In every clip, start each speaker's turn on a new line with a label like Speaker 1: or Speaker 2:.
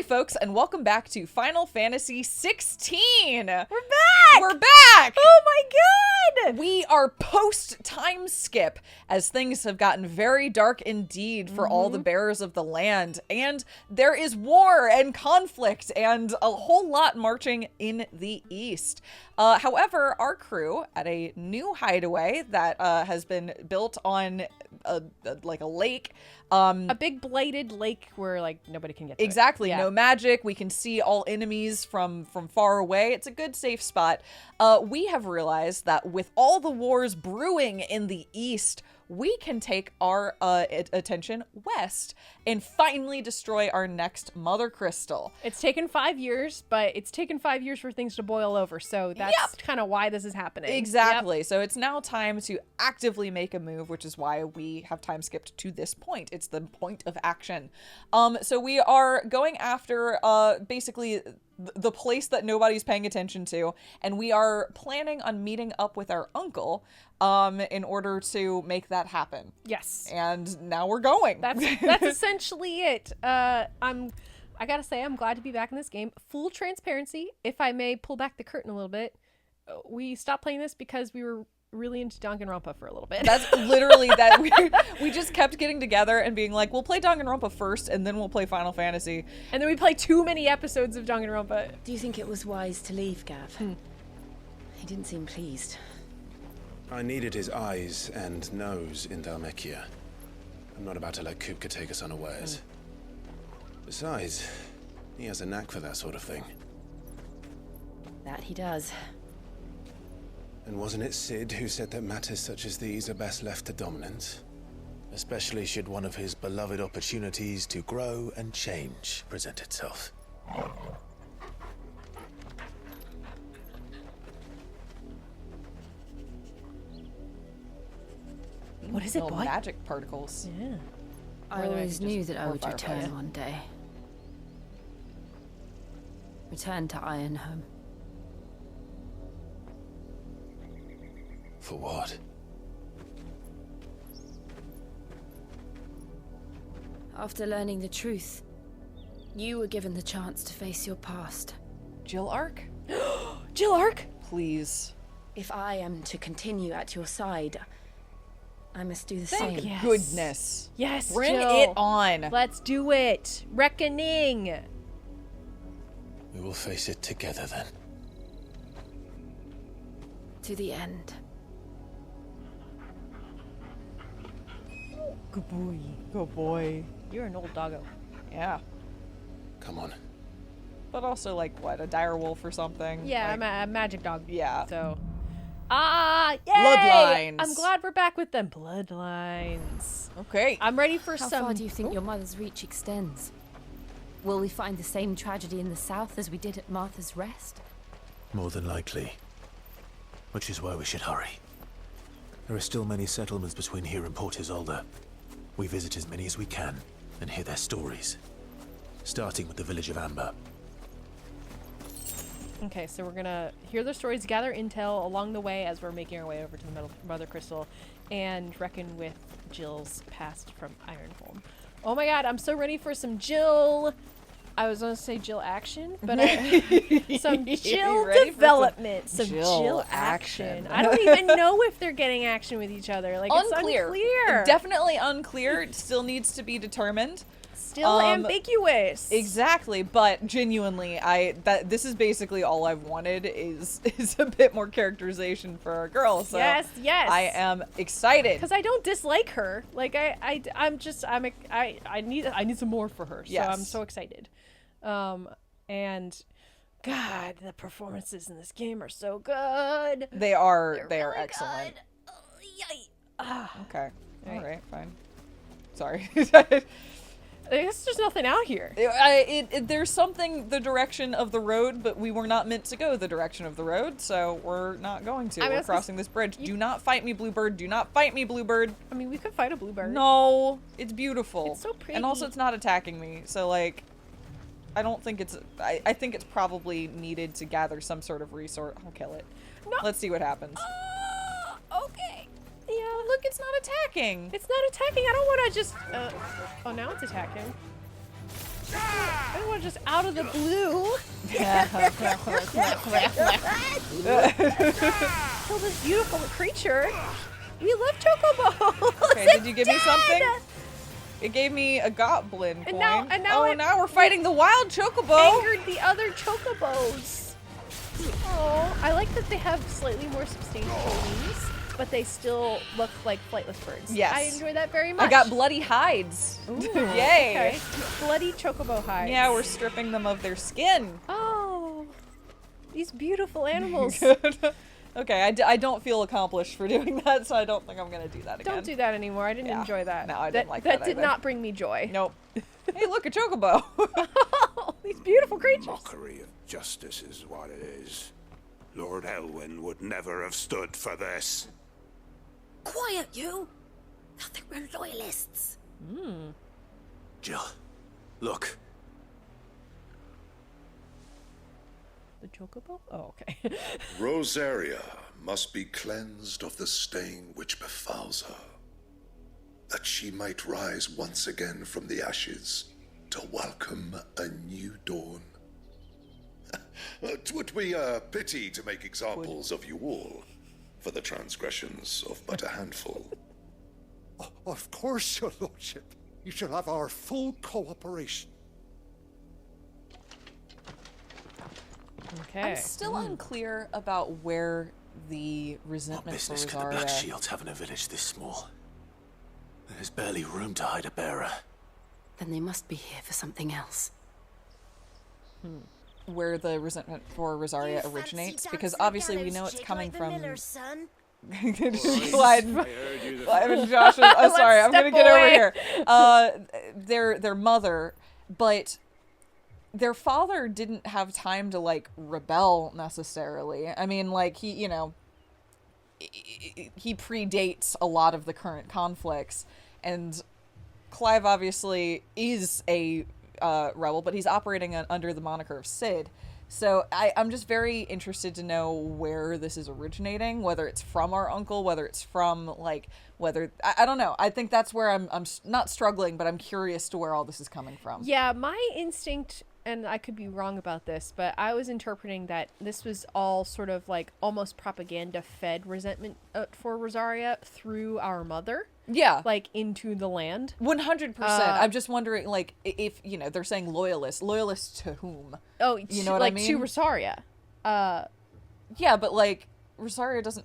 Speaker 1: Hi, folks, and welcome back to Final Fantasy XVI.
Speaker 2: We're back!
Speaker 1: We're back!
Speaker 2: Oh my god!
Speaker 1: We are post-time skip, as things have gotten very dark indeed for all the bearers of the land, and there is war and conflict and a whole lot marching in the east. However, our crew at a new hideaway that has been built on a lake.
Speaker 2: A big blighted lake where like nobody can get to
Speaker 1: Exactly.
Speaker 2: it.
Speaker 1: No magic. We can see all enemies from far away. It's a good safe spot. We have realized that with all the wars brewing in the east, we can take our attention west and finally destroy our next Mother Crystal.
Speaker 2: It's taken 5 years, but it's taken 5 years for things to boil over. So that's kind of why this is happening.
Speaker 1: Exactly. Yep. So it's now time to actively make a move, which is why we have time skipped to this point. It's the point of action. So we are going after basically the place that nobody's paying attention to, and we are planning on meeting up with our uncle in order to make that happen.
Speaker 2: Yes.
Speaker 1: And now we're going.
Speaker 2: That's essentially it. I gotta say, I'm glad to be back in this game. Full transparency, if I may pull back the curtain a little bit, we stopped playing this because we were really into Danganronpa for a little bit.
Speaker 1: That's literally that. We just kept getting together and being like, we'll play Danganronpa first and then we'll play Final Fantasy.
Speaker 2: And then we play too many episodes of Danganronpa.
Speaker 3: Do you think it was wise to leave, Gav? He didn't seem pleased.
Speaker 4: I needed his eyes and nose in Dhalmekia. I'm not about to let Kupka take us unawares. Besides, he has a knack for that sort of thing.
Speaker 3: That he does.
Speaker 4: And wasn't it Sid who said that matters such as these are best left to dominance? Especially should one of his beloved opportunities to grow and change present itself.
Speaker 2: What is it,
Speaker 1: Little
Speaker 2: boy?
Speaker 1: Magic particles.
Speaker 2: Yeah.
Speaker 3: I
Speaker 2: Or they
Speaker 3: always
Speaker 2: could
Speaker 3: knew
Speaker 2: just
Speaker 3: that I
Speaker 1: pour
Speaker 3: would
Speaker 1: fire
Speaker 3: return
Speaker 1: fire.
Speaker 3: one day. Return to Ironhome.
Speaker 4: For what?
Speaker 3: After learning the truth, you were given the chance to face your past.
Speaker 1: Jill Arc?
Speaker 2: Jill Arc?
Speaker 1: Please.
Speaker 3: If I am to continue at your side, I must do the
Speaker 1: Thank
Speaker 3: same.
Speaker 2: Yes.
Speaker 1: goodness.
Speaker 2: Yes,
Speaker 1: Bring
Speaker 2: Jill.
Speaker 1: it on.
Speaker 2: Let's do it. Reckoning.
Speaker 4: We will face it together then.
Speaker 3: To the end.
Speaker 1: Good boy. Good boy.
Speaker 2: You're an old doggo.
Speaker 1: Yeah.
Speaker 4: Come on.
Speaker 1: But also, like, what, a dire wolf or something?
Speaker 2: Yeah,
Speaker 1: Like,
Speaker 2: I'm a magic dog.
Speaker 1: yeah.
Speaker 2: So. Yay!
Speaker 1: Bloodlines.
Speaker 2: I'm glad we're back with them. Bloodlines.
Speaker 1: Okay.
Speaker 2: I'm ready for
Speaker 3: How
Speaker 2: some.
Speaker 3: far do you think your mother's reach extends? Will we find the same tragedy in the south as we did at Martha's Rest?
Speaker 4: More than likely. Which is why we should hurry. There are still many settlements between here and Port Isolde. We visit as many as we can and hear their stories. Starting with the village of Amber.
Speaker 2: Okay, so we're gonna hear their stories, gather intel along the way as we're making our way over to the Mother Crystal, and reckon with Jill's past from Ironhome. Oh my god, I'm so ready for some Jill. I was gonna say Jill action, but some Jill
Speaker 1: ready for
Speaker 2: development, some
Speaker 1: Jill
Speaker 2: Jill
Speaker 1: action.
Speaker 2: action. I don't even know if they're getting action with each other. Like
Speaker 1: Unclear.
Speaker 2: it's unclear.
Speaker 1: Definitely unclear. It still needs to be determined.
Speaker 2: Still ambiguous.
Speaker 1: Exactly, but genuinely, this is basically all I've wanted is a bit more characterization for our girl. So
Speaker 2: Yes.
Speaker 1: I am excited.
Speaker 2: Because I don't dislike her. Like I need some more for her. So
Speaker 1: Yes.
Speaker 2: I'm so excited. And God, the performances in this game are so good.
Speaker 1: They are
Speaker 2: They're really
Speaker 1: excellent.
Speaker 2: good. Oh, yay.
Speaker 1: Okay.
Speaker 2: Right.
Speaker 1: All right. Fine. Sorry.
Speaker 2: I guess there's nothing out here.
Speaker 1: There's something the direction of the road, but we were not meant to go the direction of the road, so we're not going to.
Speaker 2: I mean,
Speaker 1: We're crossing this bridge. Do not fight me, Bluebird. Do not fight me, Bluebird.
Speaker 2: I mean, we could fight a bluebird.
Speaker 1: No, it's beautiful.
Speaker 2: It's so pretty.
Speaker 1: And also, it's not attacking me, so like, I don't think it's. I think it's probably needed to gather some sort of resource. I'll kill it.
Speaker 2: No.
Speaker 1: Let's see what happens.
Speaker 2: Okay. Yeah.
Speaker 1: Look, it's not attacking.
Speaker 2: It's not attacking. I don't want to just. Oh, now it's attacking. Everyone just out of the blue. Kill this beautiful creature. We love Chocobo.
Speaker 1: Okay, did you give me something? It gave me a goblin coin.
Speaker 2: now
Speaker 1: now we're fighting the wild chocobo.
Speaker 2: Angered the other chocobos. Oh, I like that they have slightly more substantial wings, but they still look like flightless birds.
Speaker 1: Yes.
Speaker 2: I enjoy that very much.
Speaker 1: I got bloody hides.
Speaker 2: Ooh,
Speaker 1: Yay.
Speaker 2: Okay. Bloody chocobo hides.
Speaker 1: Yeah, we're stripping them of their skin.
Speaker 2: Oh, these beautiful animals.
Speaker 1: Okay, I don't feel accomplished for doing that, so I don't think I'm going to do that again.
Speaker 2: Don't do that anymore. I didn't enjoy that.
Speaker 1: No, I didn't like that
Speaker 2: That did
Speaker 1: either.
Speaker 2: not bring me joy.
Speaker 1: Nope. Hey, look, a chocobo.
Speaker 2: Oh, these beautiful creatures.
Speaker 5: Mockery of justice is what it is. Lord Elwyn would never have stood for this.
Speaker 6: Quiet, you! I think we're loyalists.
Speaker 4: Jill, look.
Speaker 2: The chocobo? Oh, okay.
Speaker 7: Rosaria must be cleansed of the stain which befouls her, that she might rise once again from the ashes to welcome a new dawn. 'Twould be a pity to make examples of you all, for the transgressions of but a handful.
Speaker 5: Of course, your lordship. You shall have our full cooperation.
Speaker 2: Okay.
Speaker 1: I'm still unclear about where the
Speaker 4: What
Speaker 1: resentment for
Speaker 4: business can the Black
Speaker 1: Rosaria...
Speaker 4: Shields have in a village this small? There's barely room to hide a bearer.
Speaker 6: Then they must be here for something else.
Speaker 1: Where the resentment for Rosaria originates, because obviously we know it's coming from... Clyde and Josh, I'm sorry, I'm gonna
Speaker 2: step
Speaker 1: get
Speaker 2: away.
Speaker 1: over here. Their mother, but their father didn't have time to like rebel necessarily. I mean, like he predates a lot of the current conflicts, and Clive obviously is a rebel, but he's operating under the moniker of Sid. So I'm just very interested to know where this is originating, whether it's from our uncle, whether it's from like, whether, I don't know. I think that's where I'm not struggling, but I'm curious to where all this is coming from.
Speaker 2: Yeah, my instinct, and I could be wrong about this, but I was interpreting that this was all sort of like almost propaganda fed resentment for Rosaria through our mother.
Speaker 1: Yeah.
Speaker 2: Like into the land.
Speaker 1: 100%. I'm just wondering, like, if, they're saying loyalist to whom?
Speaker 2: Oh,
Speaker 1: you know what
Speaker 2: like
Speaker 1: I mean?
Speaker 2: to Rosaria.
Speaker 1: Yeah, but like, Rosaria doesn't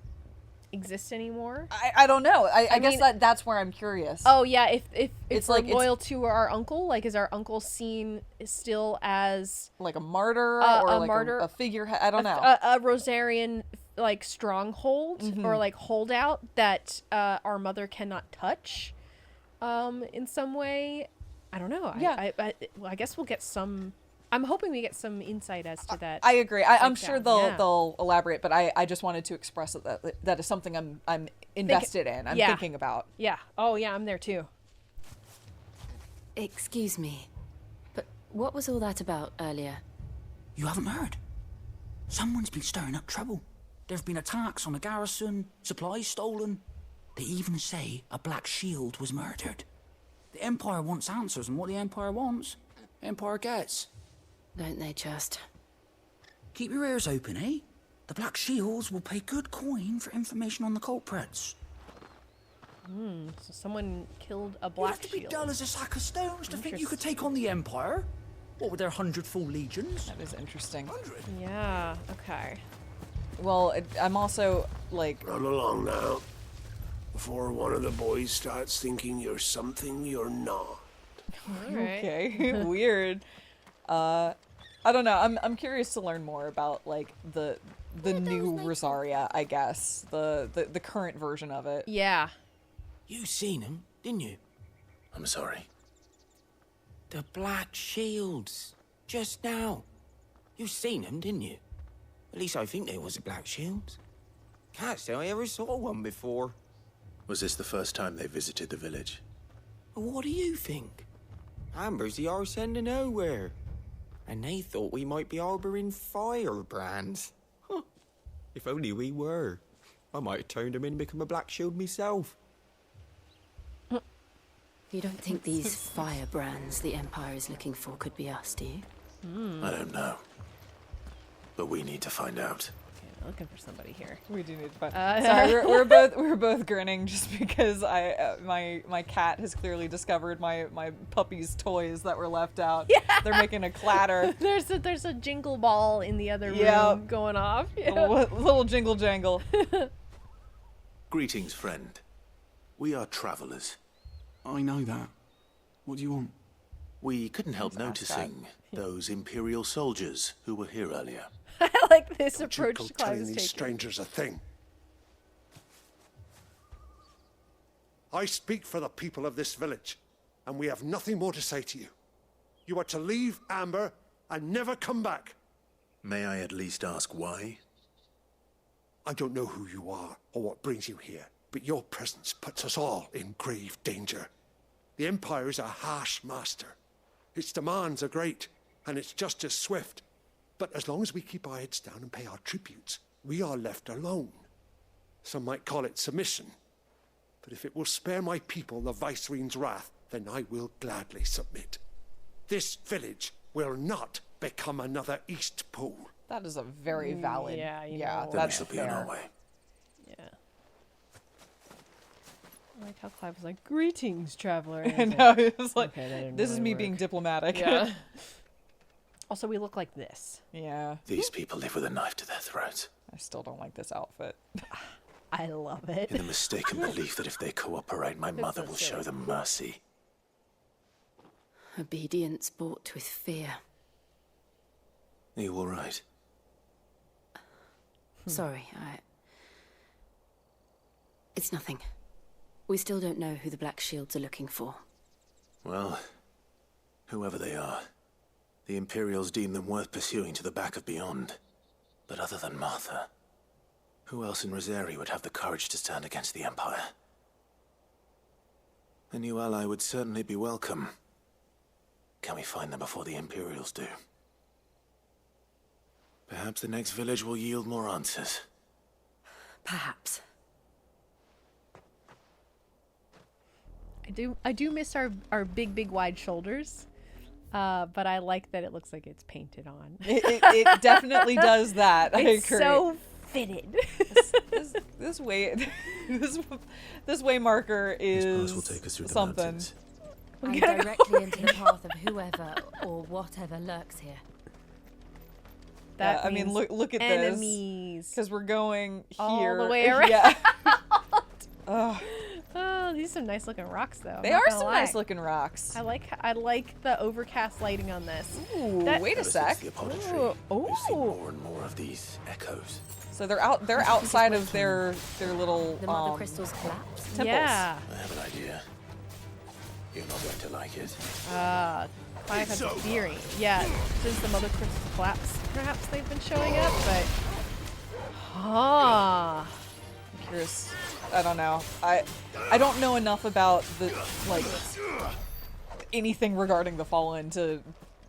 Speaker 2: Exist anymore.
Speaker 1: I don't know. I guess
Speaker 2: mean,
Speaker 1: that's where I'm curious.
Speaker 2: Oh yeah, if
Speaker 1: It's
Speaker 2: we're
Speaker 1: like
Speaker 2: loyal to our uncle, like is our uncle seen still as
Speaker 1: like a martyr
Speaker 2: a
Speaker 1: or like
Speaker 2: martyr,
Speaker 1: a figurehead? I don't know.
Speaker 2: a Rosarian like stronghold or like holdout that our mother cannot touch in some way. I don't know.
Speaker 1: Yeah.
Speaker 2: I guess we'll get some. I'm hoping we get some insight as to that.
Speaker 1: I agree. I'm sure
Speaker 2: breakdown.
Speaker 1: they'll elaborate, but I just wanted to express that is something I'm invested in. I'm thinking about.
Speaker 2: Yeah. Oh yeah, I'm there too.
Speaker 6: Excuse me, but what was all that about earlier?
Speaker 8: You haven't heard? Someone's been stirring up trouble. There have been attacks on the garrison, supplies stolen. They even say a Black Shield was murdered. The Empire wants answers, and what the Empire wants, Empire gets.
Speaker 6: Don't they just?
Speaker 8: Keep your ears open, eh? The Black Shields will pay good coin for information on the culprits.
Speaker 2: So someone killed a
Speaker 8: You
Speaker 2: Black
Speaker 8: have to be
Speaker 2: Shield.
Speaker 8: dull as a sack of stones to think you could take on the Empire. What with their 100 full legions?
Speaker 1: That is interesting.
Speaker 8: 100?
Speaker 2: Yeah. Okay.
Speaker 1: Well, I'm also like.
Speaker 5: Run along now, before one of the boys starts thinking you're something you're not.
Speaker 2: All right.
Speaker 1: Okay, weird. I don't know. I'm curious to learn more about like the new Rosaria, I guess. The current version of it.
Speaker 2: Yeah.
Speaker 8: You seen him, didn't you?
Speaker 4: I'm sorry.
Speaker 8: The Black Shields. Just now. You seen them, didn't you? At least I think there was a Black Shield. Can't say I ever saw one before.
Speaker 4: Was this the first time they visited the village?
Speaker 8: What do you think? Amber's the arse end of nowhere. And they thought we might be harboring firebrands. Huh. If only we were. I might have turned them in and become a Black Shield myself.
Speaker 6: You don't think these firebrands the Empire is looking for could be us, do you?
Speaker 4: I don't know. But we need to find out.
Speaker 2: Okay, I'm looking for somebody here.
Speaker 1: We do need to find. Sorry, we're both grinning just because my cat has clearly discovered my puppy's toys that were left out.
Speaker 2: Yeah.
Speaker 1: They're making a clatter.
Speaker 2: There's a jingle ball in the other room going off. Yeah.
Speaker 1: Little jingle jangle.
Speaker 4: Greetings, friend. We are travelers.
Speaker 8: I know that. What do you want?
Speaker 4: We couldn't help noticing those Imperial soldiers who were here earlier.
Speaker 2: I like this
Speaker 5: Don't you
Speaker 2: approach
Speaker 5: go
Speaker 2: Clive
Speaker 5: telling
Speaker 2: is
Speaker 5: these
Speaker 2: taking.
Speaker 5: strangers a thing. I speak for the people of this village, and we have nothing more to say to you. You are to leave Amber and never come back.
Speaker 4: May I at least ask why?
Speaker 5: I don't know who you are or what brings you here, but your presence puts us all in grave danger. The Empire is a harsh master. Its demands are great, and its justice swift. But as long as we keep our heads down and pay our tributes, we are left alone. Some might call it submission. But if it will spare my people the Viceroy's wrath, then I will gladly submit. This village will not become another East Pool.
Speaker 1: That is a very valid.
Speaker 2: Yeah, you
Speaker 1: yeah,
Speaker 2: know.
Speaker 4: Then we
Speaker 1: that's
Speaker 4: shall be on our
Speaker 1: fair.
Speaker 4: way.
Speaker 2: Yeah. I like how Clive was like, "Greetings, traveler."
Speaker 1: I know, it was like,
Speaker 2: Okay, that didn't
Speaker 1: this is
Speaker 2: really
Speaker 1: me
Speaker 2: work.
Speaker 1: being diplomatic.
Speaker 2: Yeah. Also, we look like this.
Speaker 1: Yeah.
Speaker 4: These people live with a knife to their throats,
Speaker 1: I still don't like this outfit.
Speaker 2: I love it.
Speaker 4: in the mistaken belief that if they cooperate, my mother will show them mercy.
Speaker 6: Obedience bought with fear.
Speaker 4: Are you all right?
Speaker 6: Sorry, It's nothing. We still don't know who the Black Shields are looking for.
Speaker 4: Well, whoever they are, the Imperials deem them worth pursuing to the back of beyond. But other than Martha, who else in Rosari would have the courage to stand against the Empire? A new ally would certainly be welcome. Can we find them before the Imperials do? Perhaps the next village will yield more answers.
Speaker 6: Perhaps.
Speaker 2: I do miss our big wide shoulders, but I like that it looks like it's painted on.
Speaker 1: It definitely does that.
Speaker 2: It's
Speaker 1: I agree.
Speaker 2: so fitted.
Speaker 1: This way, this way marker
Speaker 4: These
Speaker 1: is
Speaker 4: paths will take us through the
Speaker 1: something.
Speaker 4: mountains.
Speaker 6: And directly into the path of whoever or whatever lurks here.
Speaker 2: That
Speaker 1: I mean,
Speaker 2: means
Speaker 1: look at
Speaker 2: enemies.
Speaker 1: this because we're going here
Speaker 2: All the way around.
Speaker 1: Yeah. Ugh.
Speaker 2: Oh, these are some nice looking rocks, though.
Speaker 1: They are some nice looking rocks.
Speaker 2: I like the overcast lighting on this.
Speaker 1: Ooh,
Speaker 2: That-
Speaker 1: wait a
Speaker 4: Ever
Speaker 1: sec.
Speaker 4: since the apothecary,
Speaker 2: Ooh,
Speaker 4: we've seen
Speaker 2: ooh.
Speaker 4: more and more of these echoes.
Speaker 1: So they're outside of their little
Speaker 6: The Mother Crystal's collapse.
Speaker 1: temples.
Speaker 2: Yeah.
Speaker 4: I have an idea. You're not going to like it.
Speaker 2: Clive has a theory. Yeah, since the Mother Crystal collapse, perhaps they've been showing up, but...
Speaker 1: I'm curious. I don't know. I don't know enough about the anything regarding the Fallen to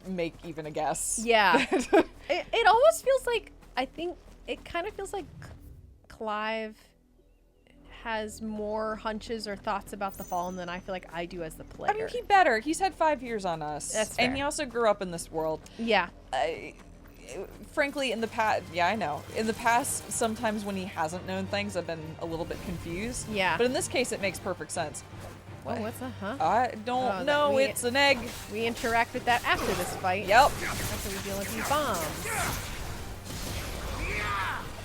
Speaker 1: make even a guess.
Speaker 2: Yeah. it almost feels like, I think, it kind of feels like Clive has more hunches or thoughts about the Fallen than I feel like I do as the player.
Speaker 1: I mean, he better. He's had 5 years on us.
Speaker 2: That's
Speaker 1: and
Speaker 2: fair.
Speaker 1: he also grew up in this world.
Speaker 2: Yeah.
Speaker 1: Frankly, in the past, yeah, I know. In the past, sometimes when he hasn't known things, I've been a little bit confused.
Speaker 2: Yeah.
Speaker 1: But in this case, it makes perfect sense.
Speaker 2: Oh, what's that, huh?
Speaker 1: I don't
Speaker 2: Oh,
Speaker 1: know.
Speaker 2: we-
Speaker 1: It's an egg.
Speaker 2: We interact with that after this fight.
Speaker 1: Yep.
Speaker 2: After we deal with these bombs.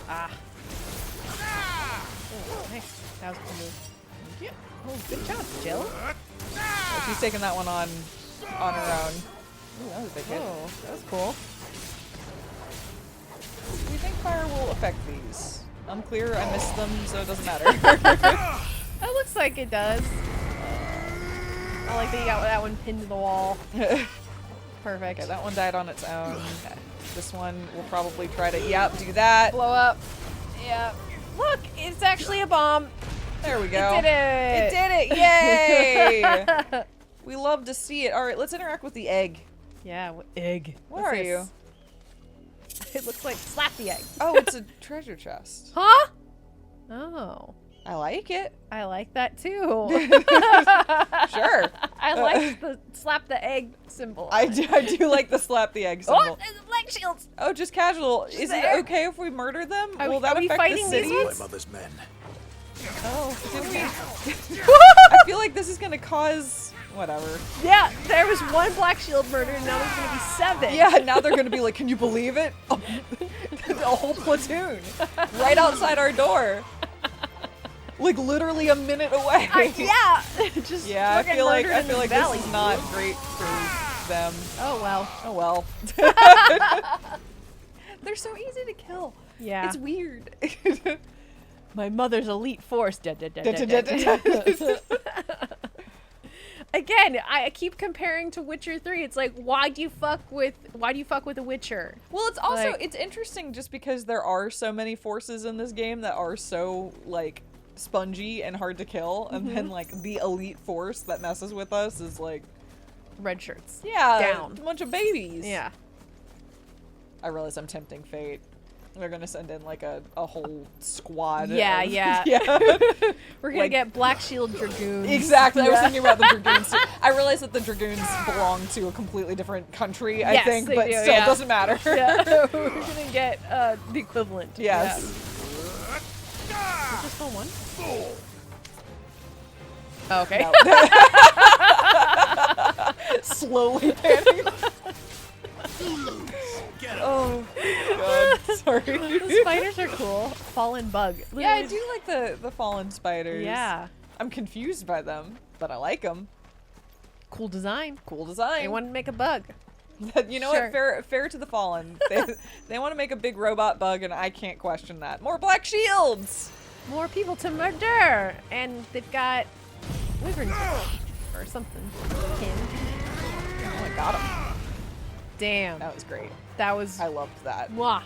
Speaker 2: Ah. Oh, nice. That was a cool move. Thank you. Oh, good job, Jill.
Speaker 1: She's taking that one on her own. Ooh, that was a big hit.
Speaker 2: Oh, that was cool.
Speaker 1: Do you think fire will affect these? Unclear. I missed them, so it doesn't matter.
Speaker 2: That looks like it does. I like that you got that one pinned to the wall. Perfect.
Speaker 1: Okay, that one died on its own. Okay. This one will probably try to, do that.
Speaker 2: Blow up. Yeah. Look, it's actually a bomb.
Speaker 1: There we go.
Speaker 2: It did it.
Speaker 1: It did it! Yay! We love to see it. All right, let's interact with the egg.
Speaker 2: Yeah, egg.
Speaker 1: Where
Speaker 2: What's
Speaker 1: are you?
Speaker 2: this? It looks like slap the egg.
Speaker 1: Oh, it's a treasure chest.
Speaker 2: Huh? Oh.
Speaker 1: I like it.
Speaker 2: I like that too.
Speaker 1: Sure.
Speaker 2: I like the slap the egg symbol.
Speaker 1: I do like the slap the egg symbol.
Speaker 2: Oh, there's the black shields.
Speaker 1: Oh, just casual. Is
Speaker 2: there.
Speaker 1: it okay if we murder them?
Speaker 2: Are
Speaker 1: Will
Speaker 2: we-
Speaker 1: that
Speaker 2: are we
Speaker 1: affect
Speaker 2: fighting
Speaker 1: the
Speaker 2: these
Speaker 1: city?
Speaker 2: ones?
Speaker 4: My mother's men.
Speaker 1: Oh, did we? I feel like this is gonna cause whatever.
Speaker 2: Yeah, there was one black shield murdered, and now there's gonna be 7.
Speaker 1: Yeah, now they're gonna be like, can you believe it? A whole platoon right outside our door, like literally a minute away.
Speaker 2: Yeah. Just
Speaker 1: Yeah, I
Speaker 2: fucking
Speaker 1: feel like
Speaker 2: murdered in the
Speaker 1: this
Speaker 2: valley.
Speaker 1: is not great for them.
Speaker 2: Oh well.
Speaker 1: Oh well. They're so easy to kill.
Speaker 2: Yeah.
Speaker 1: It's weird.
Speaker 2: My mother's elite force. Again, I keep comparing to Witcher 3. It's like, why do you fuck with a Witcher?
Speaker 1: Well, it's also
Speaker 2: Like-
Speaker 1: it's interesting just because there are so many forces in this game that are so like spongy and hard to kill, and then like the elite force that messes with us is like,
Speaker 2: Red shirts.
Speaker 1: yeah,
Speaker 2: Down.
Speaker 1: a bunch of babies.
Speaker 2: Yeah.
Speaker 1: I realize I'm tempting fate. They're gonna send in like a whole squad.
Speaker 2: Yeah,
Speaker 1: of-
Speaker 2: yeah.
Speaker 1: yeah.
Speaker 2: We're gonna
Speaker 1: Like-
Speaker 2: get Black Shield Dragoons.
Speaker 1: Exactly. I was
Speaker 2: Yeah.
Speaker 1: thinking about the Dragoons too. I realized that the Dragoons belong to a completely different country, I
Speaker 2: Yes,
Speaker 1: think,
Speaker 2: they
Speaker 1: but
Speaker 2: do,
Speaker 1: still,
Speaker 2: yeah.
Speaker 1: it doesn't matter.
Speaker 2: Yeah. We're gonna get the equivalent.
Speaker 1: Yes.
Speaker 2: Yeah. Just the one? Okay.
Speaker 1: Slowly panning. Oh, God. Sorry.
Speaker 2: The spiders are cool. Fallen bug.
Speaker 1: Yeah, I do like the fallen spiders.
Speaker 2: Yeah.
Speaker 1: I'm confused by them, but I like them.
Speaker 2: Cool design.
Speaker 1: Cool design.
Speaker 2: They wanted to make a bug.
Speaker 1: You know
Speaker 2: Sure.
Speaker 1: what? Fair to the fallen. They want to make a big robot bug, and I can't question that. More black shields.
Speaker 2: More people to murder. And they've got wyverns or something.
Speaker 1: Oh, I got him.
Speaker 2: Damn.
Speaker 1: That was great.
Speaker 2: That was
Speaker 1: I loved that.
Speaker 2: mwah,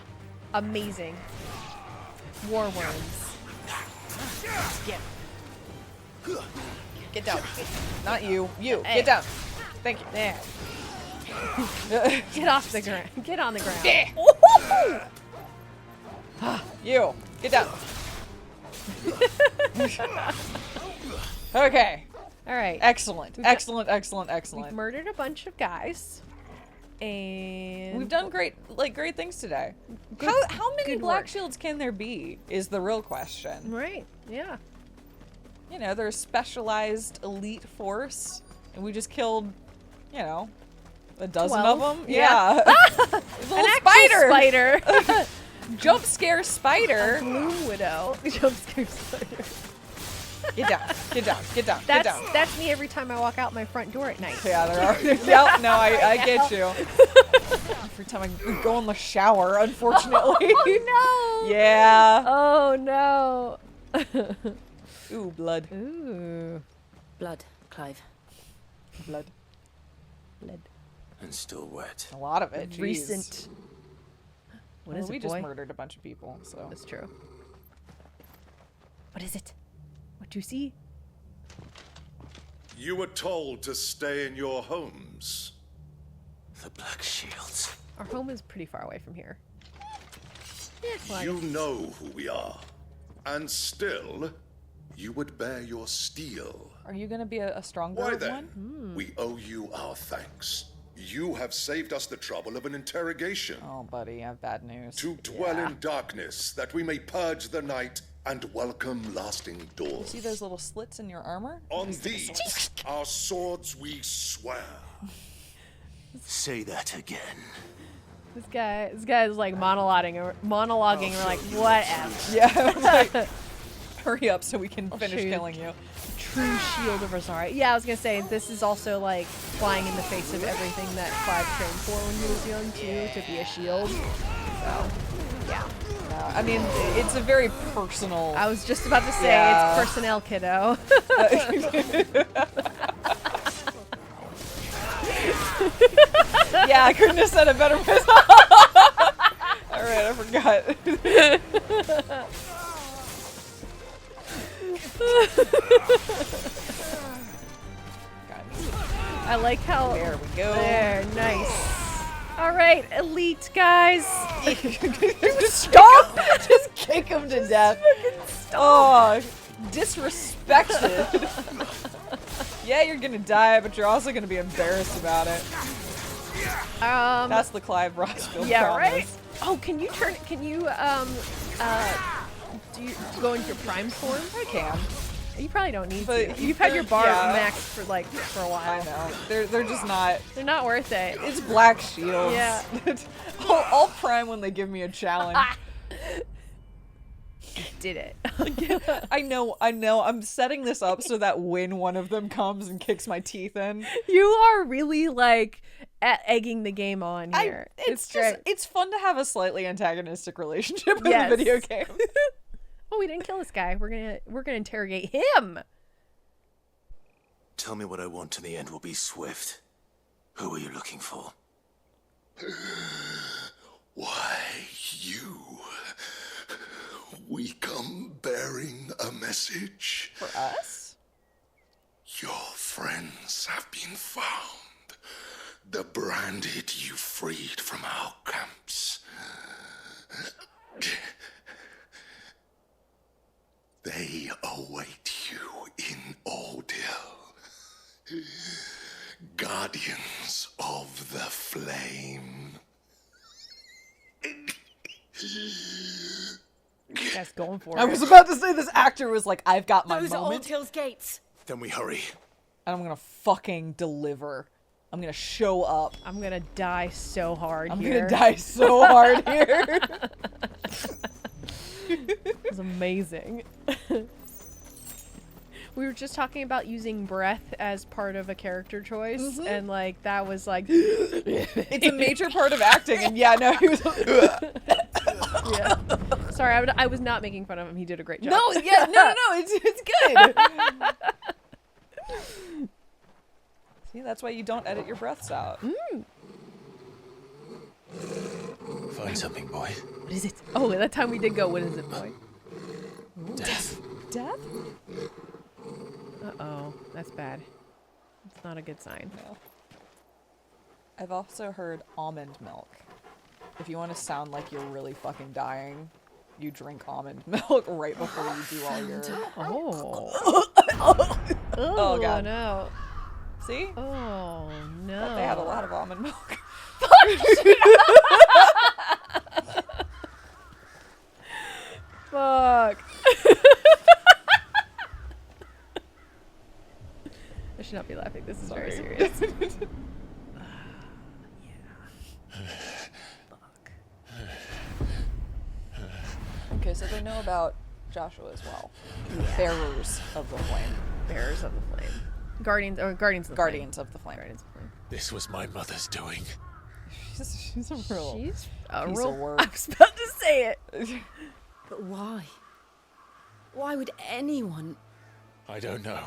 Speaker 2: amazing. War worms.
Speaker 1: Get down. Not you. You.
Speaker 2: Hey.
Speaker 1: Get down. Thank you.
Speaker 2: There. Get off the ground. Get on the ground.
Speaker 1: You. Get down. Okay.
Speaker 2: All right.
Speaker 1: Excellent. Excellent. Excellent.
Speaker 2: We've
Speaker 1: Excellent.
Speaker 2: murdered a bunch of guys. And
Speaker 1: We've done great things today. How many
Speaker 2: good
Speaker 1: black
Speaker 2: work.
Speaker 1: shields can there be is the real question.
Speaker 2: Right. Yeah.
Speaker 1: You know, they're a specialized elite force, and we just killed, you know, a dozen
Speaker 2: 12.
Speaker 1: of them.
Speaker 2: Yeah.
Speaker 1: Little
Speaker 2: An actual spider.
Speaker 1: Jump scare spider.
Speaker 2: Bloom widow. Jump scare spider.
Speaker 1: Get down. Get down. Get down. Get down.
Speaker 2: That's me every time I walk out my front door at night.
Speaker 1: Yeah, there are. Yep, no, I get you. Every time I go in the shower, unfortunately.
Speaker 2: Oh no.
Speaker 1: Yeah.
Speaker 2: Oh no.
Speaker 1: Ooh, blood.
Speaker 2: Ooh.
Speaker 6: Blood, Clive.
Speaker 1: Blood.
Speaker 2: Blood.
Speaker 4: And still wet.
Speaker 1: A lot of it. Jeez.
Speaker 2: Recent. What
Speaker 1: Well,
Speaker 2: is
Speaker 1: we
Speaker 2: it,
Speaker 1: just
Speaker 2: boy?
Speaker 1: murdered a bunch of people, so.
Speaker 2: That's true. What is it? What do you see?
Speaker 7: You were told to stay in your homes.
Speaker 4: The Black Shields.
Speaker 2: Our home is pretty far away from here. Yeah, well,
Speaker 7: You know who we are. And still, you would bear your steel.
Speaker 1: Are you gonna be a stronger
Speaker 7: Why
Speaker 1: one?
Speaker 7: then? We owe you our thanks. You have saved us the trouble of an interrogation.
Speaker 1: Oh, buddy, I have bad news.
Speaker 7: To dwell in darkness, that we may purge the night and welcome lasting dawn.
Speaker 1: See those little slits in your armor?
Speaker 7: On these, our swords we swear.
Speaker 4: Say that again.
Speaker 2: this guy's like monologuing. We're like, whatever.
Speaker 1: Yeah. I'm like, hurry up so we can
Speaker 2: I'll
Speaker 1: finish
Speaker 2: show you
Speaker 1: killing you.
Speaker 2: True shield of Rosari. Yeah, I was gonna say this is also like flying in the face of everything that Clive trained for when he was young too, to be a shield. So, yeah.
Speaker 1: I mean, it's a very personal.
Speaker 2: I was just about to say
Speaker 1: Yeah.
Speaker 2: it's personnel, kiddo.
Speaker 1: Yeah, I couldn't have said it better myself. All right, I forgot.
Speaker 2: I like how
Speaker 1: There we go.
Speaker 2: there, nice. All right, elite guys.
Speaker 1: Stop! Just kick him to death. Oh, disrespected. Yeah, you're gonna die, but you're also gonna be embarrassed about it. That's the Clive Rossfield
Speaker 2: Yeah,
Speaker 1: promise.
Speaker 2: right? Oh, can you do you go into your prime form?
Speaker 1: I can.
Speaker 2: You probably don't need
Speaker 1: But
Speaker 2: to. You've had your bar
Speaker 1: yeah.
Speaker 2: maxed for a while.
Speaker 1: I know. They're just not.
Speaker 2: They're not worth it.
Speaker 1: It's Black Shields.
Speaker 2: Yeah.
Speaker 1: I'll prime when they give me a challenge.
Speaker 2: Did it.
Speaker 1: I know. I'm setting this up so that when one of them comes and kicks my teeth in,
Speaker 2: You are really like egging the game on here.
Speaker 1: it's
Speaker 2: great.
Speaker 1: it's fun to have a slightly antagonistic relationship with
Speaker 2: Yes.
Speaker 1: a video game.
Speaker 2: Oh, we didn't kill this guy. We're gonna interrogate him.
Speaker 4: Tell me what I want, and the end will be swift. Who are you looking for?
Speaker 7: Why, you. We come bearing a message.
Speaker 1: For us?
Speaker 7: Your friends have been found. The branded you freed from our camps. They await you in Ordeal. Guardians of the Flame.
Speaker 2: You guys going for it?
Speaker 1: I was about to say this actor was like, I've got my
Speaker 6: Those are
Speaker 1: moment,
Speaker 6: Old Hill's gates.
Speaker 4: Then we hurry.
Speaker 1: and I'm gonna fucking deliver. I'm gonna show up.
Speaker 2: I'm gonna die so hard
Speaker 1: I'm
Speaker 2: here.
Speaker 1: gonna die so hard here.
Speaker 2: It was amazing. We were just talking about using breath as part of a character choice, and like that was like,
Speaker 1: It's a major part of acting, and yeah, no, he was.
Speaker 2: yeah. Sorry, I was not making fun of him. He did a great job.
Speaker 1: No, yeah, no, it's good. See, that's why you don't edit your breaths out.
Speaker 4: Find something, boy.
Speaker 2: What is it? Oh, that time we did go. What is it, boy?
Speaker 4: Death.
Speaker 1: Death?
Speaker 2: Uh-oh, that's bad. It's not a good sign.
Speaker 1: No. I've also heard almond milk. If you want to sound like you're really fucking dying, you drink almond milk right before you do all your.
Speaker 2: Oh.
Speaker 1: Oh, God.
Speaker 2: No.
Speaker 1: See?
Speaker 2: Oh no.
Speaker 1: Thought they had a lot of almond milk.
Speaker 2: Fuck. I should not be laughing. This is very serious.
Speaker 1: Okay, so they know about Joshua as well. Bearers of the flame.
Speaker 2: Bearers of the flame. Guardians of the flame.
Speaker 1: Guardians of the flame.
Speaker 2: Guardians of the flame.
Speaker 4: This was my mother's doing.
Speaker 1: She's a real.
Speaker 2: She's a
Speaker 1: piece
Speaker 2: real.
Speaker 1: of work.
Speaker 2: I was about to say it.
Speaker 6: But why? Why would anyone?
Speaker 4: I don't know.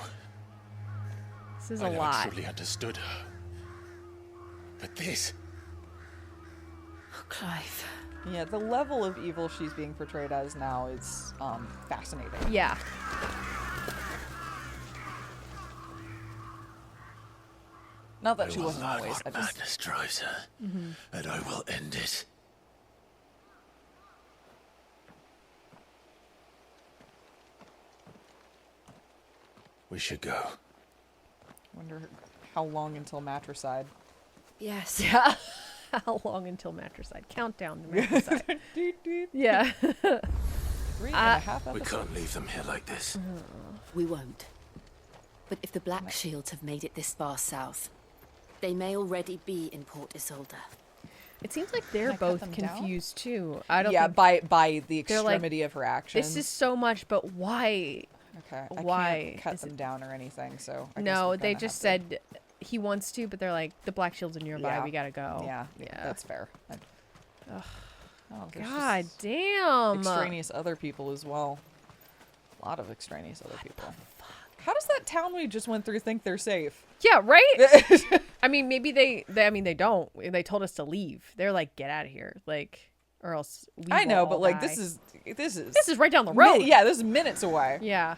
Speaker 2: This is
Speaker 4: I
Speaker 2: a
Speaker 4: never
Speaker 2: lot.
Speaker 4: truly understood her. But this.
Speaker 6: Oh, Clive.
Speaker 1: Yeah, the level of evil she's being portrayed as now is fascinating.
Speaker 2: Yeah.
Speaker 1: Not that
Speaker 4: I
Speaker 1: she
Speaker 4: will
Speaker 1: wasn't
Speaker 4: learn
Speaker 1: always.
Speaker 4: what
Speaker 1: I just.
Speaker 4: madness drives her, and I will end it. We should go.
Speaker 1: Wonder how long until matricide.
Speaker 6: Yes.
Speaker 2: Yeah. How long until matricide? Countdown to matricide. Yeah.
Speaker 1: 3.5
Speaker 4: We
Speaker 1: episodes.
Speaker 4: can't leave them here like this.
Speaker 6: We won't. But if the Black Shields have made it this far south, they may already be in Port Isolde.
Speaker 2: It seems like they're
Speaker 1: Can I cut
Speaker 2: both
Speaker 1: them down?
Speaker 2: confused too. I don't.
Speaker 1: Yeah,
Speaker 2: think
Speaker 1: by the
Speaker 2: they're like,
Speaker 1: extremity of her actions.
Speaker 2: this is so much, but why?
Speaker 1: Okay. I
Speaker 2: why
Speaker 1: can't cut
Speaker 2: is
Speaker 1: them
Speaker 2: it-
Speaker 1: down or anything, so. I guess
Speaker 2: No,
Speaker 1: we're
Speaker 2: they
Speaker 1: gonna
Speaker 2: just
Speaker 1: have to-
Speaker 2: said he wants to, but they're like the Black Shields are nearby.
Speaker 1: Yeah.
Speaker 2: We gotta go.
Speaker 1: Yeah,
Speaker 2: Yeah.
Speaker 1: that's fair. Oh, there's just
Speaker 2: God damn.
Speaker 1: extraneous other people as well. A lot of extraneous other people. How does that town we just went through think they're safe?
Speaker 2: Yeah, right? I mean, maybe they I mean, they don't. They told us to leave. They're like, get out of here. Like, or else we
Speaker 1: I know,
Speaker 2: will
Speaker 1: but
Speaker 2: all
Speaker 1: like
Speaker 2: die.
Speaker 1: this is
Speaker 2: This is right down the road.
Speaker 1: Yeah, this is minutes away.
Speaker 2: Yeah.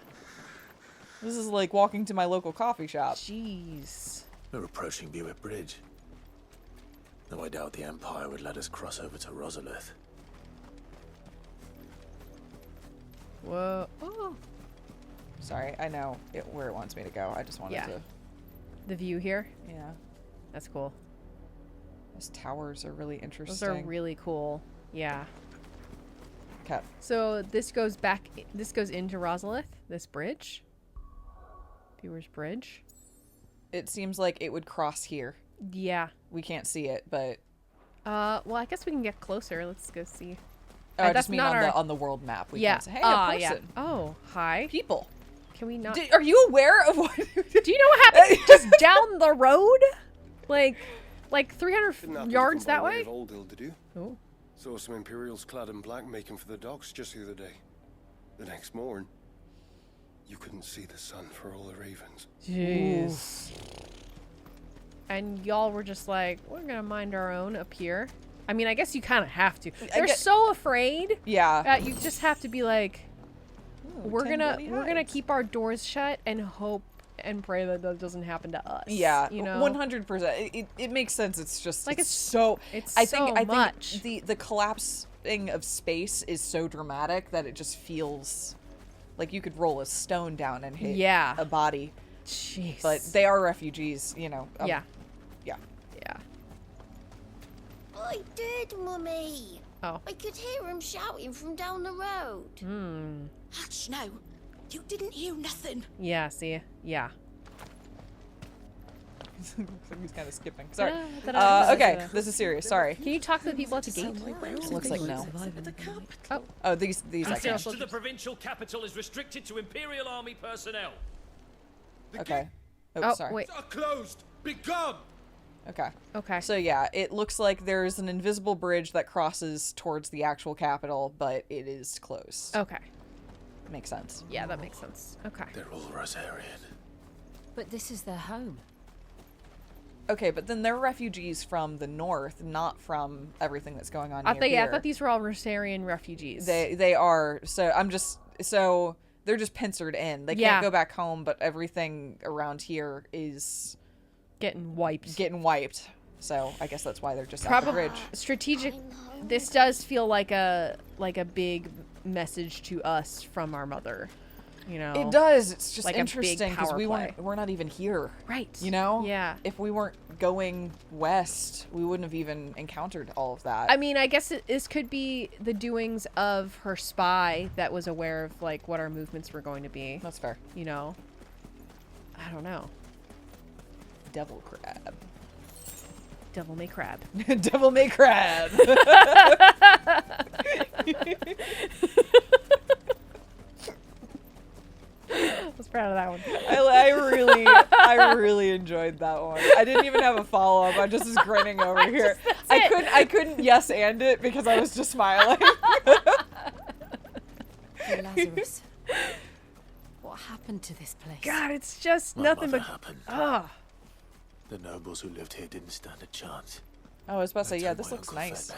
Speaker 1: This is like walking to my local coffee shop.
Speaker 2: Jeez.
Speaker 4: We're approaching Buick Bridge. Though I doubt the Empire would let us cross over to Rosalith.
Speaker 2: Whoa. Oh.
Speaker 1: Sorry, I know where it wants me to go. I just wanted to...
Speaker 2: The view here?
Speaker 1: Yeah.
Speaker 2: That's cool.
Speaker 1: Those towers are really interesting.
Speaker 2: Those are really cool. Yeah.
Speaker 1: Okay.
Speaker 2: So this goes into Rosalith, this bridge. Viewer's Bridge.
Speaker 1: It seems like it would cross here.
Speaker 2: Yeah.
Speaker 1: We can't see it, but...
Speaker 2: well, I guess we can get closer. Let's go see.
Speaker 1: Oh, I just mean on the world map. We can't say, hey, a person.
Speaker 2: Yeah. Oh, hi.
Speaker 1: People.
Speaker 2: Can we not...
Speaker 1: Are you aware of what...
Speaker 2: Do you know what happened just down the road? Like 300 yards that way?
Speaker 9: Oh. Saw some Imperials clad in black making for the docks just the other day. The next morn, you couldn't see the sun for all the ravens.
Speaker 2: Jeez. And y'all were just like, we're gonna mind our own up here. I mean, I guess you kind of have to. They're so afraid.
Speaker 1: Yeah.
Speaker 2: That you just have to be like, we're gonna keep our doors shut and hope and pray that that doesn't happen to us.
Speaker 1: Yeah,
Speaker 2: you know,
Speaker 1: 100%. It makes sense. It's just
Speaker 2: like
Speaker 1: I think the collapsing of space is so dramatic that it just feels like you could roll a stone down and hit a body.
Speaker 2: Jeez.
Speaker 1: But they are refugees, you know.
Speaker 2: Yeah.
Speaker 10: I did, Mummy.
Speaker 2: Oh.
Speaker 10: I could hear him shouting from down the road.
Speaker 6: Hush now. You didn't hear nothing.
Speaker 2: Yeah, see? Yeah.
Speaker 1: He's kind of skipping. Sorry. Okay, this is serious. Sorry.
Speaker 2: Can you talk to the people at the gate?
Speaker 1: It looks like no. Oh, these I can.
Speaker 11: Access to the provincial capital is restricted to Imperial Army personnel.
Speaker 1: Okay. Oh, sorry.
Speaker 2: Wait.
Speaker 9: Are closed. Be gone.
Speaker 1: Okay. So yeah, it looks like there's an invisible bridge that crosses towards the actual capital, but it is closed.
Speaker 2: Okay.
Speaker 1: Makes sense.
Speaker 2: Yeah, that makes sense. Okay.
Speaker 4: They're all Rosarian.
Speaker 3: But this is their home.
Speaker 1: Okay, but then they're refugees from the north, not from everything that's going on near
Speaker 2: I
Speaker 1: here.
Speaker 2: thought these were all Rosarian refugees.
Speaker 1: They are. So they're just pincered in. They can't go back home, but everything around here is
Speaker 2: getting wiped.
Speaker 1: So I guess that's why they're just at the bridge.
Speaker 2: Strategic. This does feel like a big message to us from our mother. You know,
Speaker 1: it does. It's just
Speaker 2: like
Speaker 1: interesting because we're not even here,
Speaker 2: right?
Speaker 1: You know,
Speaker 2: yeah.
Speaker 1: If we weren't going west, we wouldn't have even encountered all of that.
Speaker 2: I mean, I guess this could be the doings of her spy that was aware of like what our movements were going to be.
Speaker 1: That's fair.
Speaker 2: You know, I don't know.
Speaker 1: Devil crab.
Speaker 2: Devil may crab.
Speaker 1: Devil may crab.
Speaker 2: I was proud of that one.
Speaker 1: I really enjoyed that one. I didn't even have a follow up. I just was grinning over here. I couldn't yes and it because I was just smiling.
Speaker 3: Hey, Lazarus. What happened to this place?
Speaker 2: God, it's just
Speaker 4: My
Speaker 2: nothing
Speaker 4: mother
Speaker 2: but
Speaker 4: happened. The nobles who lived here didn't stand a chance.
Speaker 1: I was about to say, yeah, this looks nice.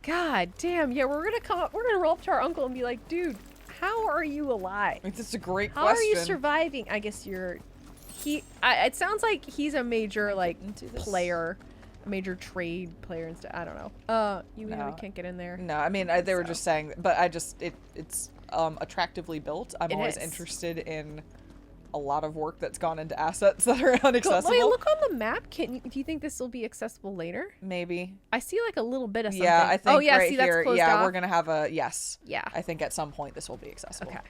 Speaker 2: God damn, yeah, we're gonna roll up to our uncle and be like, dude, how are you alive?
Speaker 1: It's a great
Speaker 2: question. How are you surviving? I guess it sounds like he's a major player, a major trade player and stuff. I don't know. We can't get in there.
Speaker 1: No, I mean they were just saying, but it's attractively built. I'm always interested in a lot of work that's gone into assets that are inaccessible.
Speaker 2: Wait, look on the map. Do you think this will be accessible later?
Speaker 1: Maybe.
Speaker 2: I see like a little bit of something.
Speaker 1: Yeah, I think
Speaker 2: right
Speaker 1: see,
Speaker 2: here.
Speaker 1: That's closed off. We're gonna have a yes.
Speaker 2: Yeah.
Speaker 1: I think at some point this will be accessible.
Speaker 2: Okay.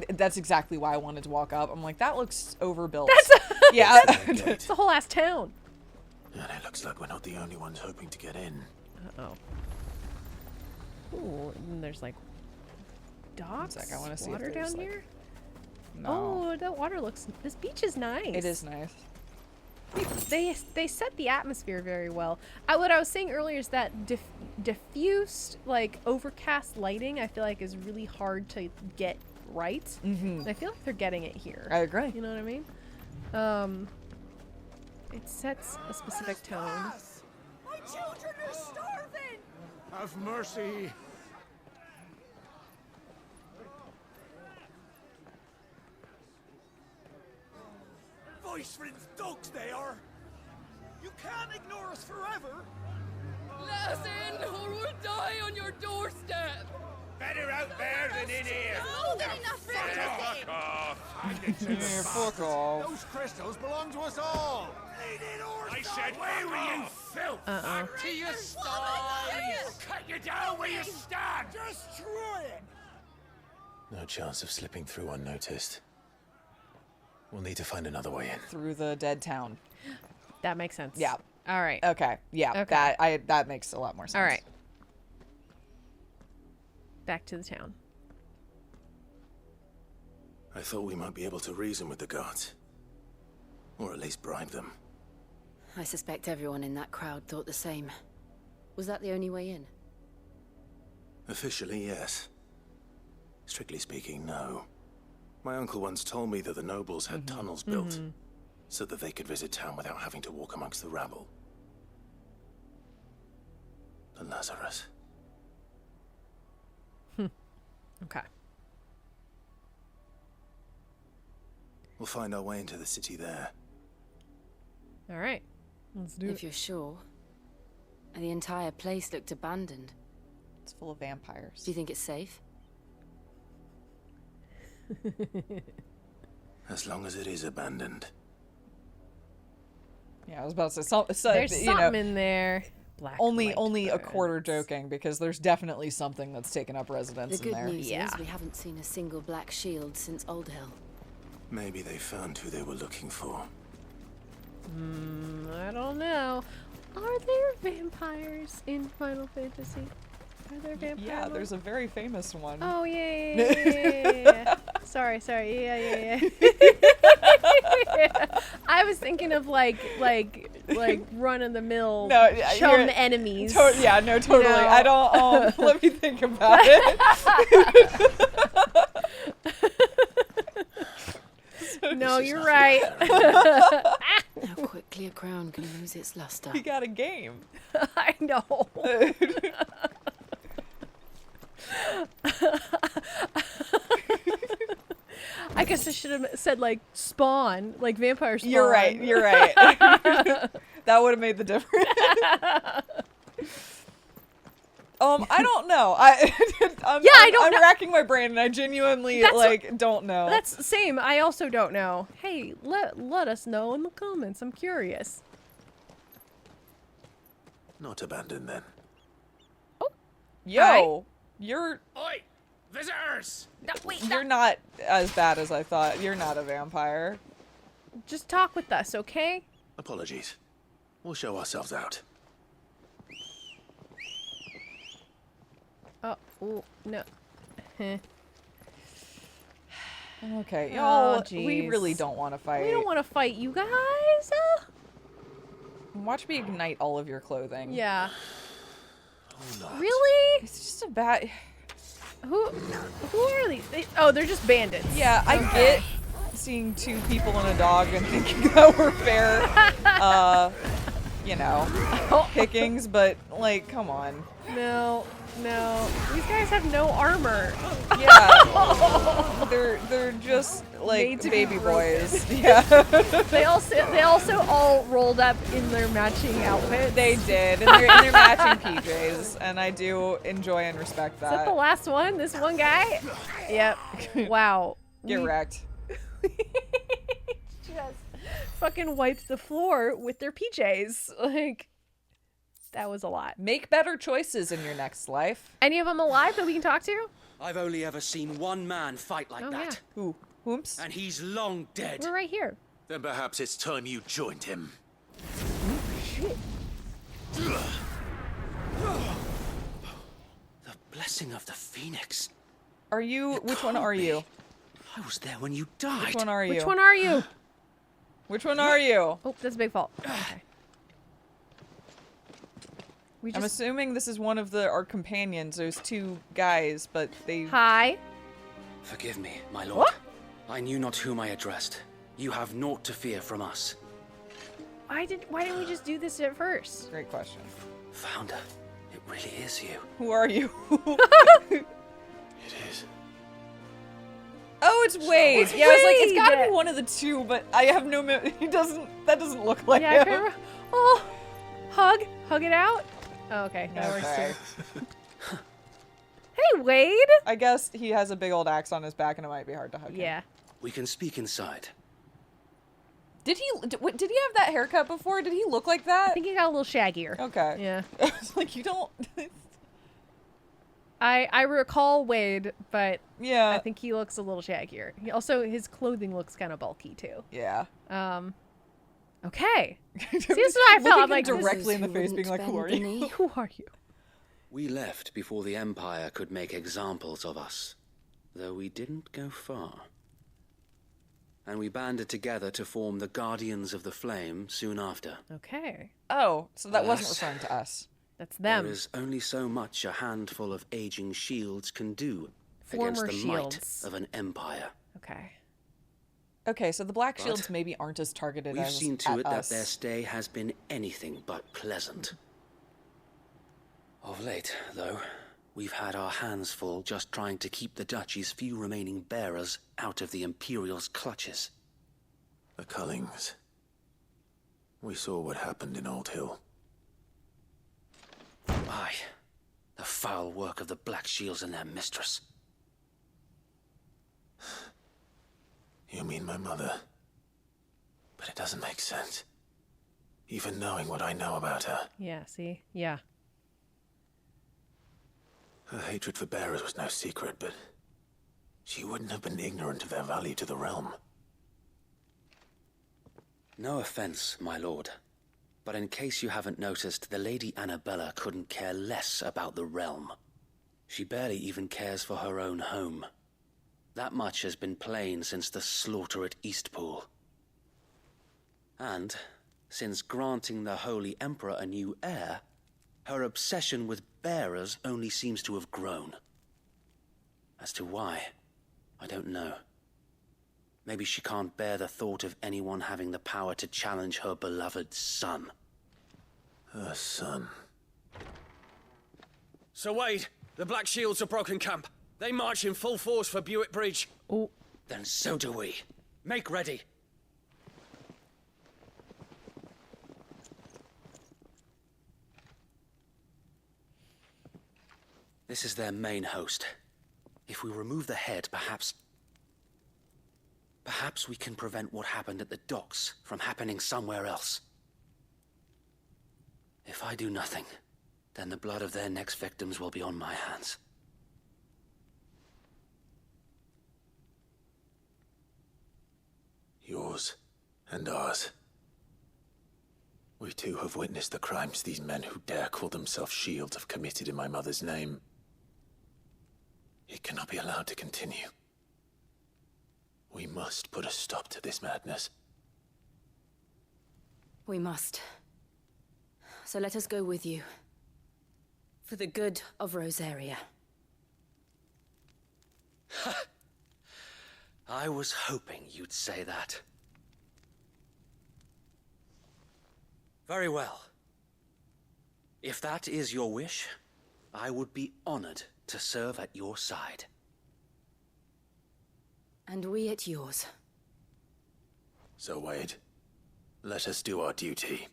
Speaker 1: That's exactly why I wanted to walk up. I'm like, that looks overbuilt.
Speaker 2: It's the whole ass town.
Speaker 4: And it looks like we're not the only ones hoping to get in.
Speaker 2: Uh-oh. Ooh, and there's like docks.
Speaker 1: I want to see
Speaker 2: water down here.
Speaker 1: No.
Speaker 2: Oh, that water looks. This beach is nice.
Speaker 1: It is nice.
Speaker 2: They set the atmosphere very well. What I was saying earlier is that diffused, like overcast lighting, I feel like is really hard to get right. Mm-hmm. I feel like they're getting it here.
Speaker 1: I agree.
Speaker 2: You know what I mean? It sets a specific tone.
Speaker 10: My children are starving.
Speaker 9: Have mercy. Voice-friends dogs they are. You can't ignore us forever.
Speaker 12: Let us in or we'll die on your doorstep.
Speaker 9: Then
Speaker 12: better out there than in here.
Speaker 10: More than enough for everything.
Speaker 12: Yeah, fuck off. Those crystals belong to us all. I said, where were you, filth? To your thighs. Cut you down where you stand. Destroy it.
Speaker 4: No chance of slipping through unnoticed. We'll need to find another way in.
Speaker 1: Through the dead town.
Speaker 2: That makes sense.
Speaker 1: Yeah.
Speaker 2: All right.
Speaker 1: Okay. Yeah.
Speaker 2: Okay.
Speaker 1: That makes a lot more sense.
Speaker 2: All right. Back to the town.
Speaker 4: I thought we might be able to reason with the guards. Or at least bribe them.
Speaker 6: I suspect everyone in that crowd thought the same. Was that the only way in?
Speaker 4: Officially, yes. Strictly speaking, no. My uncle once told me that the nobles had tunnels built so that they could visit town without having to walk amongst the rabble. The Lazarus.
Speaker 2: Okay.
Speaker 4: We'll find our way into the city there.
Speaker 2: All right. Let's do it.
Speaker 6: If you're sure. And the entire place looked abandoned.
Speaker 1: It's full of vampires.
Speaker 6: Do you think it's safe?
Speaker 4: As long as it is abandoned.
Speaker 1: Yeah, I was about to say
Speaker 2: There's
Speaker 1: you
Speaker 2: something
Speaker 1: know,
Speaker 2: in there. Black
Speaker 1: only
Speaker 2: light
Speaker 1: a quarter joking, because there's definitely something that's taken up residence
Speaker 6: The
Speaker 1: in there.
Speaker 6: good news is we haven't seen a single black shield since Old Hill.
Speaker 4: Maybe they found who they were looking for.
Speaker 2: I don't know. Are there vampires in Final Fantasy? Are there vampires?
Speaker 1: Yeah, there's a very famous one.
Speaker 2: Oh yeah. Sorry. Yeah. I was thinking of like run of the mill chum enemies.
Speaker 1: Totally.
Speaker 2: You know?
Speaker 1: I don't. Let me think about it.
Speaker 2: No, you're right.
Speaker 6: How quickly a crown can lose its luster.
Speaker 1: We got a game.
Speaker 2: I know. I guess I should have said like Spawn, like Vampire Spawn.
Speaker 1: You're right. That would have made the difference. I don't know. I'm racking my brain, and I genuinely don't know.
Speaker 2: That's the same. I also don't know. Hey, let us know in the comments. I'm curious.
Speaker 4: Not abandoned then.
Speaker 1: Yo,
Speaker 2: Hi.
Speaker 1: you're.
Speaker 12: Oi, visitors!
Speaker 2: No, wait,
Speaker 1: You're not as bad as I thought. You're not a vampire.
Speaker 2: Just talk with us, okay?
Speaker 4: Apologies. We'll show ourselves out.
Speaker 2: Oh, no.
Speaker 1: Okay,
Speaker 2: Oh,
Speaker 1: y'all. We
Speaker 2: jeez.
Speaker 1: really don't want to fight.
Speaker 2: We don't want to fight you guys.
Speaker 1: Watch me ignite all of your clothing.
Speaker 2: Yeah.
Speaker 4: Oh,
Speaker 2: Really?
Speaker 1: It's just a bad.
Speaker 2: Who are these? They're just bandits.
Speaker 1: Yeah, I get seeing two people and a dog and thinking that we're fair, pickings, but like, come on.
Speaker 2: No. These guys have no armor.
Speaker 1: Yeah. they're just like baby boys. Yeah.
Speaker 2: They also all rolled up in their matching outfits.
Speaker 1: They did, and they're in their matching PJs, and I do enjoy and respect that.
Speaker 2: Is that the last one? This one guy? Yep. Wow.
Speaker 1: Get wrecked.
Speaker 2: Just fucking wiped the floor with their PJs. Like, that was a lot.
Speaker 1: Make better choices in your next life.
Speaker 2: Any of them alive that we can talk to?
Speaker 13: I've only ever seen one man fight like that.
Speaker 2: Yeah.
Speaker 1: Who? Whoops.
Speaker 13: And he's long dead.
Speaker 2: We're right here.
Speaker 4: Then perhaps it's time you joined him.
Speaker 2: Shit.
Speaker 13: The blessing of the Phoenix.
Speaker 1: Are you? Which one are you?
Speaker 13: I was there when you died.
Speaker 1: Which one are you?
Speaker 2: Which one are you?
Speaker 1: Which one are you?
Speaker 2: Oh, that's a big fault. Okay.
Speaker 1: I'm assuming this is one of our companions. There's two guys, but they.
Speaker 2: Hi.
Speaker 13: Forgive me, my lord.
Speaker 2: What?
Speaker 13: I knew not whom I addressed. You have naught to fear from us.
Speaker 2: Why didn't we just do this at first?
Speaker 1: Great question.
Speaker 13: Founder, it really is you.
Speaker 1: Who are you?
Speaker 4: It is.
Speaker 1: Oh, it's Wade.
Speaker 2: It's
Speaker 1: Yeah, I was like, it's
Speaker 2: Wade!
Speaker 1: gotta be one of the two, but I have no. That doesn't look like
Speaker 2: Yeah, I
Speaker 1: him.
Speaker 2: can't remember. Oh, hug it out. Oh, okay, that works too. Hey, Wade!
Speaker 1: I guess he has a big old axe on his back and it might be hard to hug him.
Speaker 2: Yeah.
Speaker 13: We can speak inside.
Speaker 1: Did he have that haircut before? Did he look like that?
Speaker 2: I think he got a little shaggier.
Speaker 1: Okay.
Speaker 2: Yeah.
Speaker 1: It's like, you don't...
Speaker 2: I recall Wade, but
Speaker 1: yeah,
Speaker 2: I think he looks a little shaggier. His clothing looks kind of bulky too.
Speaker 1: Yeah.
Speaker 2: Okay. See, this is how I felt. I'm like
Speaker 1: directly in the face, being like, "Who are you?
Speaker 2: Who are you?"
Speaker 13: We left before the Empire could make examples of us, though we didn't go far. And we banded together to form the Guardians of the Flame soon after.
Speaker 2: Okay.
Speaker 1: Oh, so that wasn't referring to us.
Speaker 2: That's them.
Speaker 13: There is only so much a handful of aging shields can do
Speaker 2: Former
Speaker 13: against the
Speaker 2: shields.
Speaker 13: might of an empire.
Speaker 2: Okay.
Speaker 1: Okay, so the Black
Speaker 13: But
Speaker 1: Shields maybe aren't as targeted
Speaker 13: We've
Speaker 1: as
Speaker 13: seen to it
Speaker 1: us.
Speaker 13: that their stay has been anything but pleasant. Of late, though, we've had our hands full just trying to keep the Duchy's few remaining bearers out of the Imperial's clutches.
Speaker 4: The Cullings. We saw what happened in Old Hill.
Speaker 13: Aye, the foul work of the Black Shields and their mistress.
Speaker 4: You mean my mother? But it doesn't make sense. Even knowing what I know about her.
Speaker 2: Yeah, see? Yeah.
Speaker 4: Her hatred for bearers was no secret, but she wouldn't have been ignorant of their value to the realm.
Speaker 13: No offense, my lord. But in case you haven't noticed, the Lady Annabella couldn't care less about the realm. She barely even cares for her own home. That much has been plain since the slaughter at Eastpool. And, since granting the Holy Emperor a new heir, her obsession with bearers only seems to have grown. As to why, I don't know. Maybe she can't bear the thought of anyone having the power to challenge her beloved son.
Speaker 4: Her son.
Speaker 11: Sir Wade, the Black Shields have broken camp. They march in full force for Buick Bridge.
Speaker 2: Oh.
Speaker 13: Then so do we.
Speaker 11: Make ready.
Speaker 13: This is their main host. If we remove the head, perhaps we can prevent what happened at the docks from happening somewhere else. If I do nothing, then the blood of their next victims will be on my hands.
Speaker 4: Yours and ours. We too have witnessed the crimes these men who dare call themselves shields have committed in my mother's name. It cannot be allowed to continue. We must put a stop to this madness.
Speaker 6: We must. So let us go with you. For the good of Rosaria.
Speaker 13: I was hoping you'd say that. Very well. If that is your wish, I would be honored to serve at your side.
Speaker 6: And we at yours.
Speaker 4: So, Wade, let us do our duty.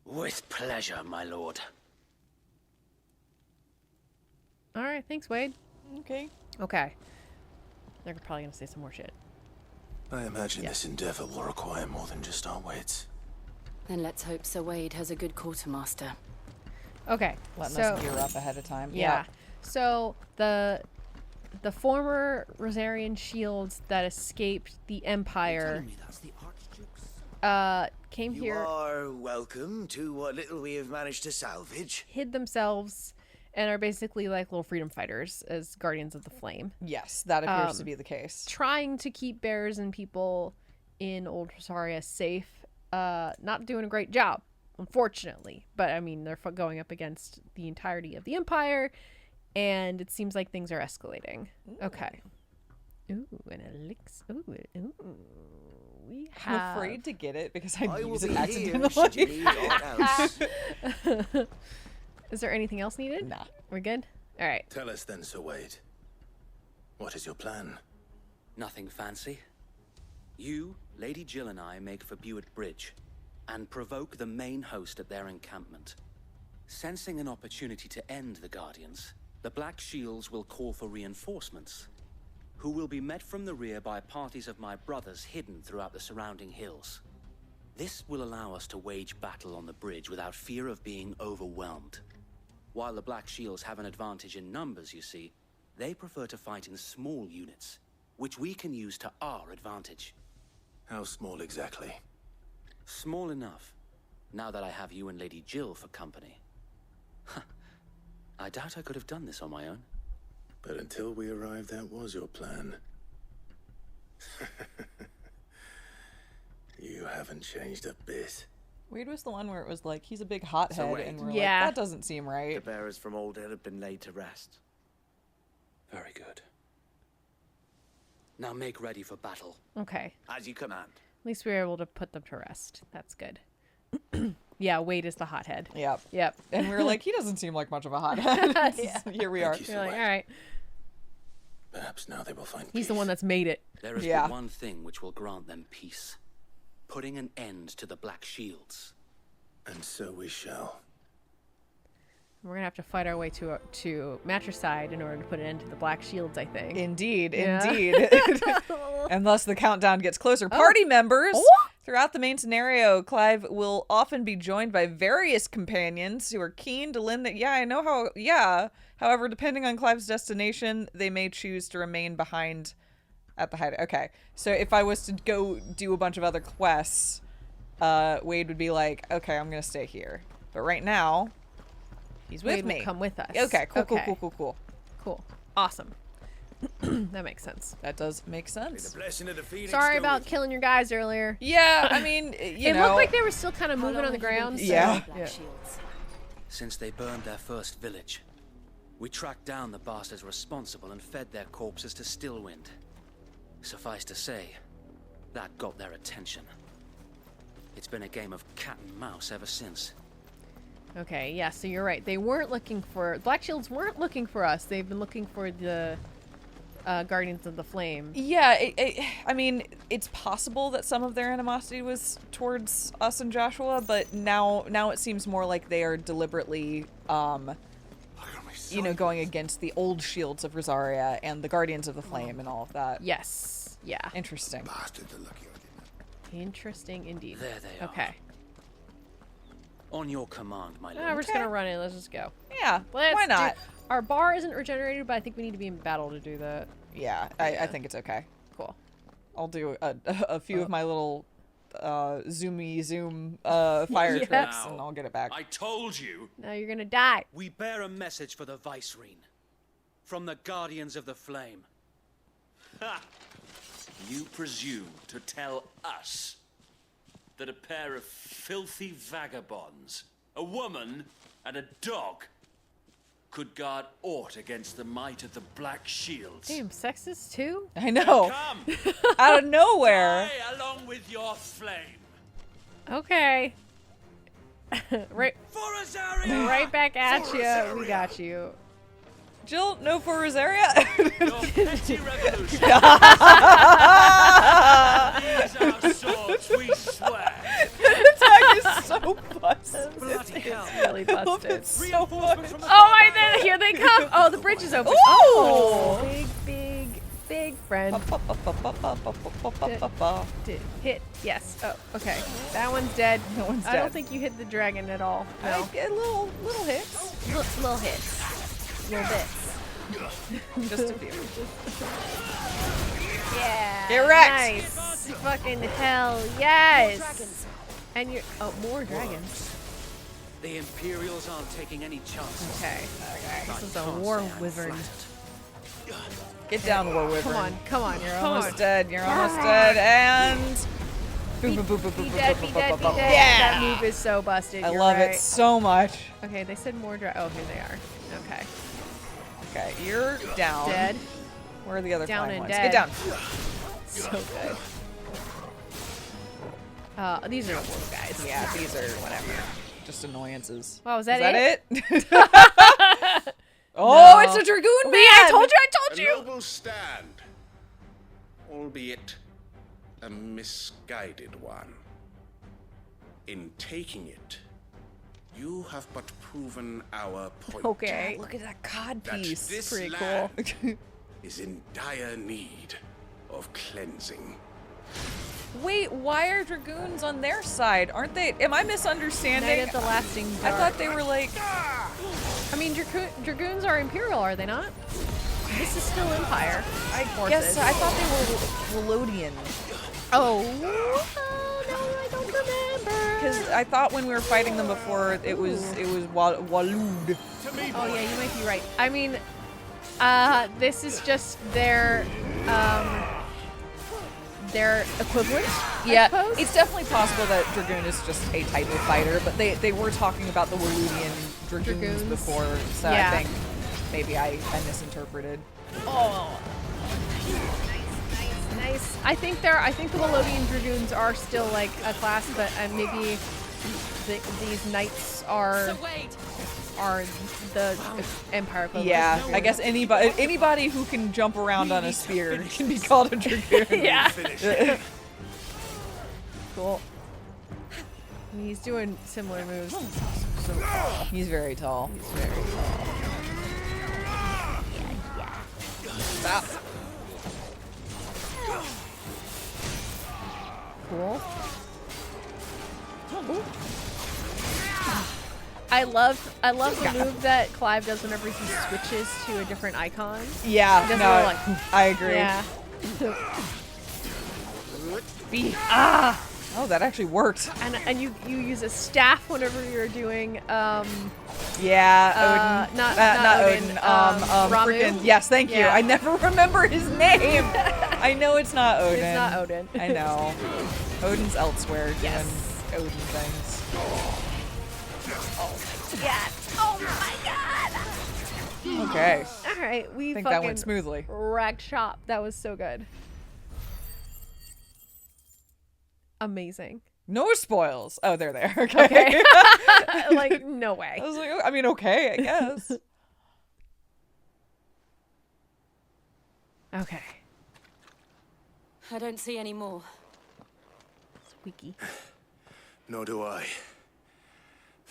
Speaker 13: With pleasure, my lord.
Speaker 2: All right, thanks, Wade.
Speaker 1: Okay.
Speaker 2: Okay. They're probably gonna say some more shit.
Speaker 4: I imagine this endeavor will require more than just our wits.
Speaker 6: Then let's hope Sir Wade has a good quartermaster.
Speaker 2: Okay.
Speaker 1: Letting
Speaker 2: so,
Speaker 1: us gear up ahead of time.
Speaker 2: Yeah. So the former Rosarian shields that escaped the Empire came here.
Speaker 14: You are welcome to what little we have managed to salvage.
Speaker 2: Hid themselves and are basically like little freedom fighters as Guardians of the Flame.
Speaker 1: Yes, that appears to be the case.
Speaker 2: Trying to keep bears and people in Old Rosaria safe. Not doing a great job, unfortunately. But I mean, they're going up against the entirety of the Empire, and it seems like things are escalating. Ooh. Okay. Ooh, an elixir. Ooh. We have...
Speaker 1: I'm afraid to get it because I use it
Speaker 14: here
Speaker 1: accidentally.
Speaker 14: should you need aught else.
Speaker 2: Is there anything else needed?
Speaker 1: Nah.
Speaker 2: We're good? All right.
Speaker 4: Tell us then, Sir Wade. What is your plan?
Speaker 13: Nothing fancy. You, Lady Jill and I make for Buick Bridge and provoke the main host at their encampment. Sensing an opportunity to end the Guardians, The Black Shields will call for reinforcements, who will be met from the rear by parties of my brothers hidden throughout the surrounding hills. This will allow us to wage battle on the bridge without fear of being overwhelmed. While the Black Shields have an advantage in numbers, you see, they prefer to fight in small units, which we can use to our advantage.
Speaker 4: How small exactly?
Speaker 13: Small enough, now that I have you and Lady Jill for company. I doubt I could have done this on my own.
Speaker 4: But until we arrived, that was your plan. You haven't changed a bit.
Speaker 1: Weird was the one where it was like, he's a big hothead,
Speaker 14: wait.
Speaker 1: and we're
Speaker 2: Yeah.
Speaker 1: like, that doesn't seem right.
Speaker 14: The bearers from Oldhead have been laid to rest.
Speaker 13: Very good. Now make ready for battle.
Speaker 2: Okay.
Speaker 14: As you command.
Speaker 2: At least we were able to put them to rest. That's good. Yeah, Wade is the hothead.
Speaker 1: Yep.
Speaker 2: Yep.
Speaker 1: And we were like, he doesn't seem like much of a hothead. Here we are.
Speaker 2: You're like, all right.
Speaker 4: Perhaps now they will find
Speaker 2: He's the one that's made it.
Speaker 13: There is but one thing which will grant them peace. Putting an end to the Black Shields.
Speaker 4: And so we shall.
Speaker 2: We're gonna have to fight our way to Matricide in order to put an end to the Black Shields, I think.
Speaker 1: Indeed,
Speaker 2: Yeah.
Speaker 1: indeed. And thus the countdown gets closer. Party members! Throughout the main scenario, Clive will often be joined by various companions who are keen to lend that, However, depending on Clive's destination, they may choose to remain behind at the hideout. Okay, so if I was to go do a bunch of other quests, Wade would be like, okay, I'm gonna stay here. But right now, he's with
Speaker 2: Wade
Speaker 1: me.
Speaker 2: will come with us.
Speaker 1: Okay, cool.
Speaker 2: Cool. Awesome. That makes sense.
Speaker 1: That does make sense.
Speaker 2: Sorry about killing your guys earlier.
Speaker 1: Yeah, I mean,
Speaker 2: it looked like they were still kind of moving on the ground. So.
Speaker 1: Yeah.
Speaker 13: Since they burned their first village, we tracked down the bastards responsible and fed their corpses to Stillwind. Suffice to say, that got their attention. It's been a game of cat and mouse ever since.
Speaker 2: Okay, yeah, so you're right. They weren't looking for... Black Shields weren't looking for us. They've been looking for the Guardians of the Flame.
Speaker 1: Yeah, I mean, it's possible that some of their animosity was towards us and Joshua, but now it seems more like they are deliberately, going against the old shields of Rosaria and the Guardians of the Flame and all of that.
Speaker 2: Yes. Yeah.
Speaker 1: Interesting.
Speaker 2: Interesting indeed.
Speaker 13: There they are.
Speaker 2: Okay.
Speaker 13: On your command, my lord.
Speaker 2: We're just gonna run in. Let's just go.
Speaker 1: Yeah, why not?
Speaker 2: Our bar isn't regenerated, but I think we need to be in battle to do that.
Speaker 1: Yeah, I think it's okay.
Speaker 2: Cool.
Speaker 1: I'll do a few of my little zoom fire tricks, and I'll get it back.
Speaker 11: I told you.
Speaker 2: Now you're gonna die.
Speaker 13: We bear a message for the Vicereine. From the Guardians of the Flame.
Speaker 11: Ha! You presume to tell us that a pair of filthy vagabonds, a woman and a dog, could guard aught against the might of the Black Shields?
Speaker 2: Damn, sexist too?
Speaker 1: I know.
Speaker 11: Come!
Speaker 1: Out of nowhere.
Speaker 11: Die along with your flame.
Speaker 2: Okay. Right.
Speaker 11: For Rosaria!
Speaker 2: Right back at you. We got you.
Speaker 1: Jill, no for Rosaria?
Speaker 11: Your petty revolution. These are swords, we swear.
Speaker 1: The tag is so busted.
Speaker 11: Bloody hell.
Speaker 2: It's really busted.
Speaker 1: So much.
Speaker 2: Oh my god, here they come. Oh, the bridge is open.
Speaker 1: Ooh.
Speaker 2: Oh, big friend. Hit. Yes. Oh, okay. That one's dead.
Speaker 1: That one's
Speaker 2: I don't
Speaker 1: dead.
Speaker 2: think you hit the dragon at all. No.
Speaker 1: Little hits.
Speaker 2: Little hits. Little bits.
Speaker 1: Just a few.
Speaker 2: Yeah.
Speaker 1: Get wrecked.
Speaker 2: Nice. Fucking hell. Yes. And you're... Oh, more dragons.
Speaker 13: The Imperials aren't taking any chances.
Speaker 2: Okay. This is a war wyvern.
Speaker 1: Get down, War Wyvern.
Speaker 2: Come on. You're
Speaker 1: Almost dead. You're almost dead. And...
Speaker 2: Be dead.
Speaker 1: Yeah.
Speaker 2: That move is so busted.
Speaker 1: I
Speaker 2: You're
Speaker 1: love
Speaker 2: right.
Speaker 1: it so much.
Speaker 2: Okay, they said more Oh, here they are. Okay.
Speaker 1: Okay, you're down.
Speaker 2: Dead.
Speaker 1: Where are the other
Speaker 2: Down
Speaker 1: flying
Speaker 2: and
Speaker 1: ones?
Speaker 2: dead.
Speaker 1: Get down.
Speaker 2: So good. These are wolf guys.
Speaker 1: Yeah, these are whatever. Just annoyances.
Speaker 2: Wow, is that
Speaker 1: it?
Speaker 2: No.
Speaker 1: Oh, it's a Dragoon Man!
Speaker 2: I told you!
Speaker 12: A noble stand, albeit a misguided one. In taking it,
Speaker 15: You have but proven our point.
Speaker 2: Okay.
Speaker 1: Look at that cod
Speaker 15: That
Speaker 1: piece.
Speaker 15: this
Speaker 2: Pretty
Speaker 15: land
Speaker 2: cool.
Speaker 15: is in dire need of cleansing.
Speaker 1: Wait, why are dragoons on their side? Aren't they? Am I misunderstanding?
Speaker 2: Night of the Lasting
Speaker 1: I
Speaker 2: Dark.
Speaker 1: thought they were like.
Speaker 2: I mean, dragoons are Imperial, are they not? This is still Empire.
Speaker 1: I guess I thought they were Rellodian.
Speaker 2: Oh. No, I don't remember.
Speaker 1: Because I thought when we were fighting them before, it was Walud.
Speaker 2: Oh yeah, you might be right. I mean, this is just their equivalent.
Speaker 1: Yeah,
Speaker 2: I suppose?
Speaker 1: it's definitely possible that Dragoon is just a type of fighter, but they were talking about the Waludian Dragoons before, so
Speaker 2: Yeah.
Speaker 1: I think maybe I misinterpreted.
Speaker 2: Oh. Nice. I think the Melodian Dragoons are still like a class, but maybe these knights are the Empire equivalent.
Speaker 1: Yeah, I guess anybody who can jump around on a spear can be called a Dragoon.
Speaker 2: Yeah. Cool. He's doing similar moves. So tall.
Speaker 1: He's very tall.
Speaker 2: He's very tall.
Speaker 1: Stop.
Speaker 2: Cool. I love the move that Clive does whenever he switches to a different icon.
Speaker 1: Yeah,
Speaker 2: He does
Speaker 1: no,
Speaker 2: a little, like,
Speaker 1: I agree.
Speaker 2: Yeah.
Speaker 1: Oh, that actually worked.
Speaker 2: And you use a staff whenever you're doing
Speaker 1: Yeah, Odin.
Speaker 2: not Odin. Ramu.
Speaker 1: Freaking, yes, thank you.
Speaker 2: Yeah.
Speaker 1: I never remember his name. I know it's not Odin.
Speaker 2: It's not Odin.
Speaker 1: I know. Odin's elsewhere doing
Speaker 2: Yes.
Speaker 1: Odin things.
Speaker 2: Yes. Oh my god.
Speaker 1: Okay.
Speaker 2: All right, we
Speaker 1: I think
Speaker 2: fucking
Speaker 1: that went smoothly.
Speaker 2: wrecked shop. That was so good. Amazing.
Speaker 1: No spoils. Oh, they're there. Okay.
Speaker 2: Okay. Like, no way.
Speaker 1: I was like, I mean, okay, I guess.
Speaker 2: Okay.
Speaker 6: I don't see any more.
Speaker 2: Squeaky.
Speaker 4: Nor do I.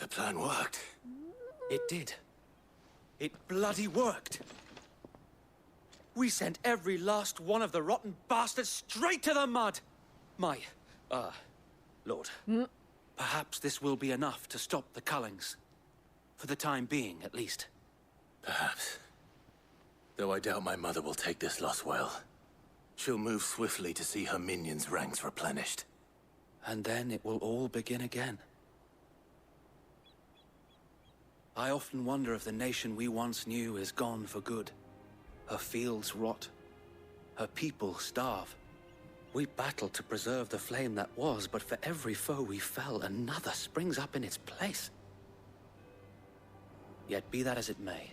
Speaker 4: The plan worked.
Speaker 8: It did. It bloody worked. We sent every last one of the rotten bastards straight to the mud. My, Lord. Perhaps this will be enough to stop the Cullings. For the time being, at least.
Speaker 4: Perhaps. Though I doubt my mother will take this loss well. She'll move swiftly to see her minions' ranks replenished.
Speaker 8: And then it will all begin again. I often wonder if the nation we once knew is gone for good. Her fields rot. Her people starve. We battled to preserve the flame that was, but for every foe we fell, another springs up in its place. Yet be that as it may,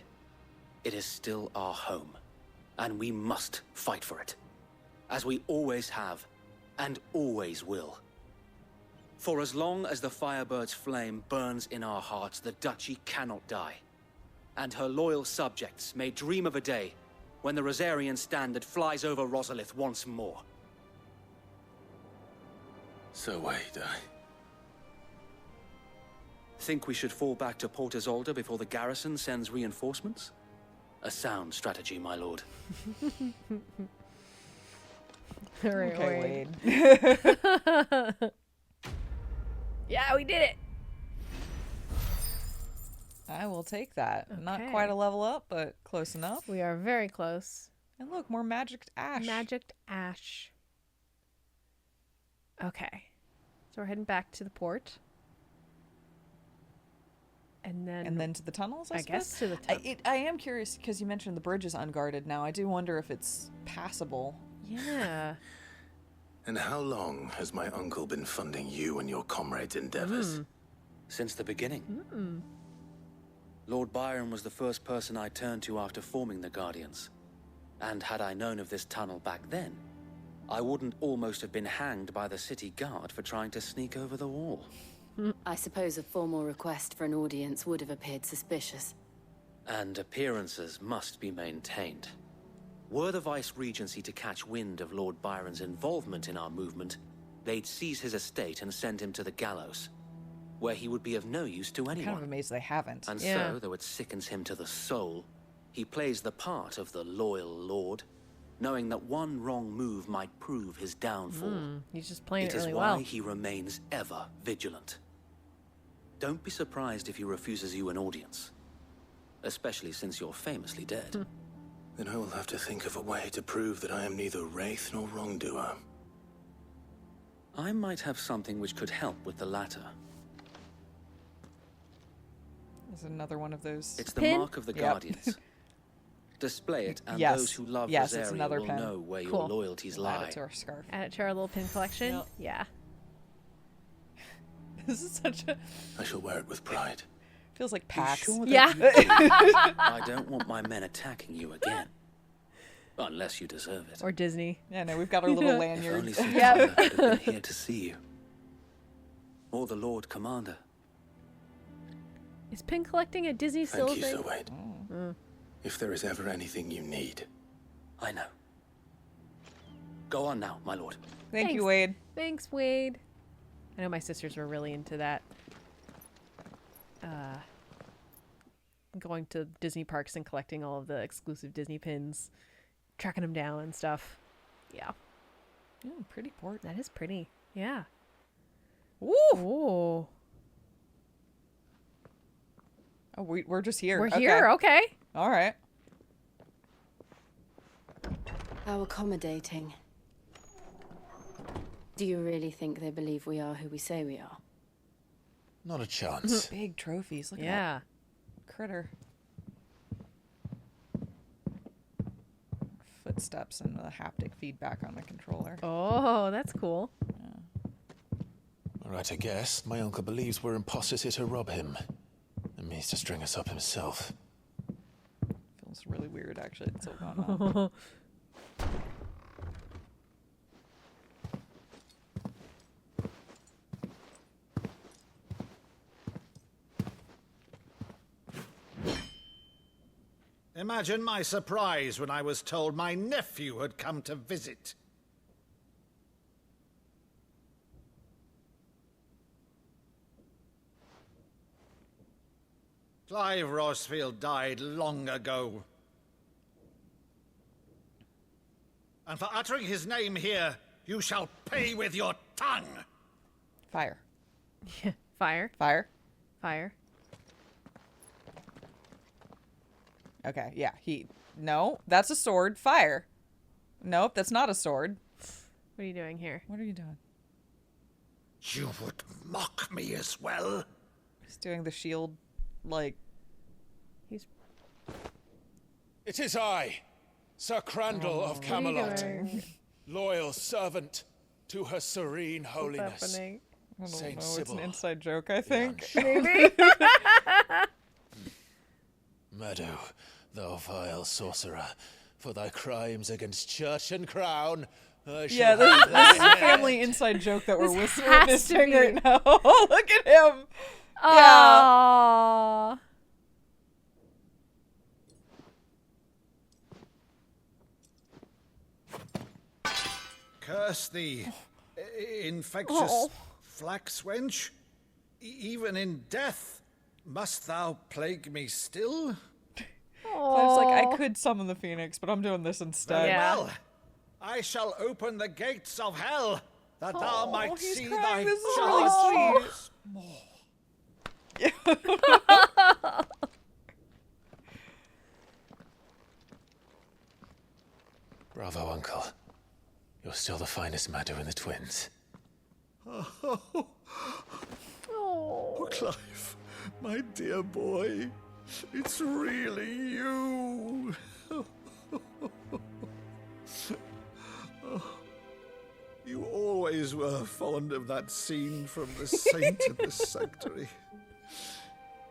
Speaker 8: it is still our home, and we must fight for it, as we always have, and always will. For as long as the Firebird's flame burns in our hearts, the Duchy cannot die, and her loyal subjects may dream of a day when the Rosarian standard flies over Rosalith once more.
Speaker 4: So wait,
Speaker 8: Think we should fall back to Port Isolde before the garrison sends reinforcements? A sound strategy, my lord.
Speaker 2: All right,
Speaker 1: Okay,
Speaker 2: Wade. Yeah, we did it.
Speaker 1: I will take that. Not
Speaker 2: Okay.
Speaker 1: quite a level up, but close enough.
Speaker 2: We are very close.
Speaker 1: And look, more magicked ash.
Speaker 2: Magicked ash. Okay. So we're heading back to the port. And then
Speaker 1: to the tunnels,
Speaker 2: I guess to the tunnels.
Speaker 1: I am curious because you mentioned the bridge is unguarded now. I do wonder if it's passable.
Speaker 2: Yeah.
Speaker 4: And how long has my uncle been funding you and your comrades' endeavors?
Speaker 8: Since the beginning. Lord Byron was the first person I turned to after forming the Guardians. And had I known of this tunnel back then, I wouldn't almost have been hanged by the city guard for trying to sneak over the wall.
Speaker 6: I suppose a formal request for an audience would have appeared suspicious.
Speaker 8: And appearances must be maintained. Were the Vice-Regency to catch wind of Lord Byron's involvement in our movement, they'd seize his estate and send him to the gallows.
Speaker 13: where he would be of no use to anyone.
Speaker 1: Kind of amazed they haven't.
Speaker 13: And so, though it sickens him to the soul, he plays the part of the loyal lord, knowing that one wrong move might prove his downfall.
Speaker 2: He's just playing it really
Speaker 13: well. It is why
Speaker 2: well.
Speaker 13: he remains ever vigilant. Don't be surprised if he refuses you an audience, especially since you're famously dead.
Speaker 4: Then I will have to think of a way to prove that I am neither wraith nor wrongdoer.
Speaker 13: I might have something which could help with the latter.
Speaker 1: There's another one of those.
Speaker 13: It's the mark of the Guardians. Display it, and those who love Rosaria will know where your loyalties lie.
Speaker 1: Add it to our scarf.
Speaker 2: Add it to our little pin collection.
Speaker 1: Yep.
Speaker 2: Yeah.
Speaker 1: This is such a...
Speaker 4: I shall wear it with pride.
Speaker 1: Feels like PAX.
Speaker 13: Sure
Speaker 2: yeah.
Speaker 13: I don't want my men attacking you again. Unless you deserve it.
Speaker 2: Or Disney.
Speaker 1: Yeah, no, we've got our little lanyard.
Speaker 13: If only Sinclair could have been here to see you. Or the Lord Commander.
Speaker 2: Is pin collecting at Disney still
Speaker 4: Thank
Speaker 2: a
Speaker 4: you,
Speaker 2: thing?
Speaker 4: Sir Wade. If there is ever anything you need.
Speaker 13: I know. Go on now, my lord.
Speaker 1: Thank you, Wade.
Speaker 2: Thanks, Wade. I know my sisters were really into that. Going to Disney parks and collecting all of the exclusive Disney pins, tracking them down and stuff. Yeah.
Speaker 1: Pretty port.
Speaker 2: That is pretty. Yeah.
Speaker 1: Ooh.
Speaker 2: Ooh.
Speaker 1: Oh, we're just here.
Speaker 2: We're here. Okay.
Speaker 1: All right.
Speaker 6: How accommodating. Do you really think they believe we are who we say we are?
Speaker 4: Not a chance.
Speaker 1: Big trophies. Look at
Speaker 2: Yeah.
Speaker 1: that critter. Footsteps and the haptic feedback on the controller.
Speaker 2: Oh, that's cool.
Speaker 4: All right, I guess. My uncle believes we're imposters here to rob him. And means to string us up himself.
Speaker 1: Feels really weird, actually. It's still going on.
Speaker 12: Imagine my surprise when I was told my nephew had come to visit. Clive Rosfield died long ago. And for uttering his name here, you shall pay with your tongue.
Speaker 1: Fire.
Speaker 2: Fire.
Speaker 1: Fire.
Speaker 2: Fire.
Speaker 1: Okay, yeah, No, that's a sword. Fire. Nope, that's not a sword.
Speaker 2: What are you doing here?
Speaker 1: What are you doing?
Speaker 12: You would mock me as well?
Speaker 1: He's doing the shield, like...
Speaker 2: He's...
Speaker 16: It is I, Sir Crandall of Camelot, loyal servant to her serene holiness.
Speaker 1: What's happening? I don't
Speaker 16: Saint
Speaker 1: know,
Speaker 16: Sybil.
Speaker 1: it's an inside joke, I think.
Speaker 2: Maybe.
Speaker 4: Meadow, thou vile sorcerer, for thy crimes against church and crown, I shall
Speaker 1: Yeah, this
Speaker 4: have
Speaker 1: is a family inside joke that we're
Speaker 2: This has to
Speaker 1: witnessing
Speaker 2: be.
Speaker 1: right now. Look at him.
Speaker 2: Aww.
Speaker 12: Curse thee, infectious flax wench. Even in death, must thou plague me still?
Speaker 1: Clive's like, I could summon the phoenix, but I'm doing this instead.
Speaker 12: Very well. I shall open the gates of hell, that thou might
Speaker 1: he's
Speaker 12: see
Speaker 1: crying.
Speaker 12: thy
Speaker 1: This is
Speaker 12: child
Speaker 1: really
Speaker 12: more.
Speaker 4: Bravo, Uncle. You're still the finest Meadow in the twins.
Speaker 12: Oh, Clive, my dear boy, it's really you. You always were fond of that scene from The Saint in the Sanctuary.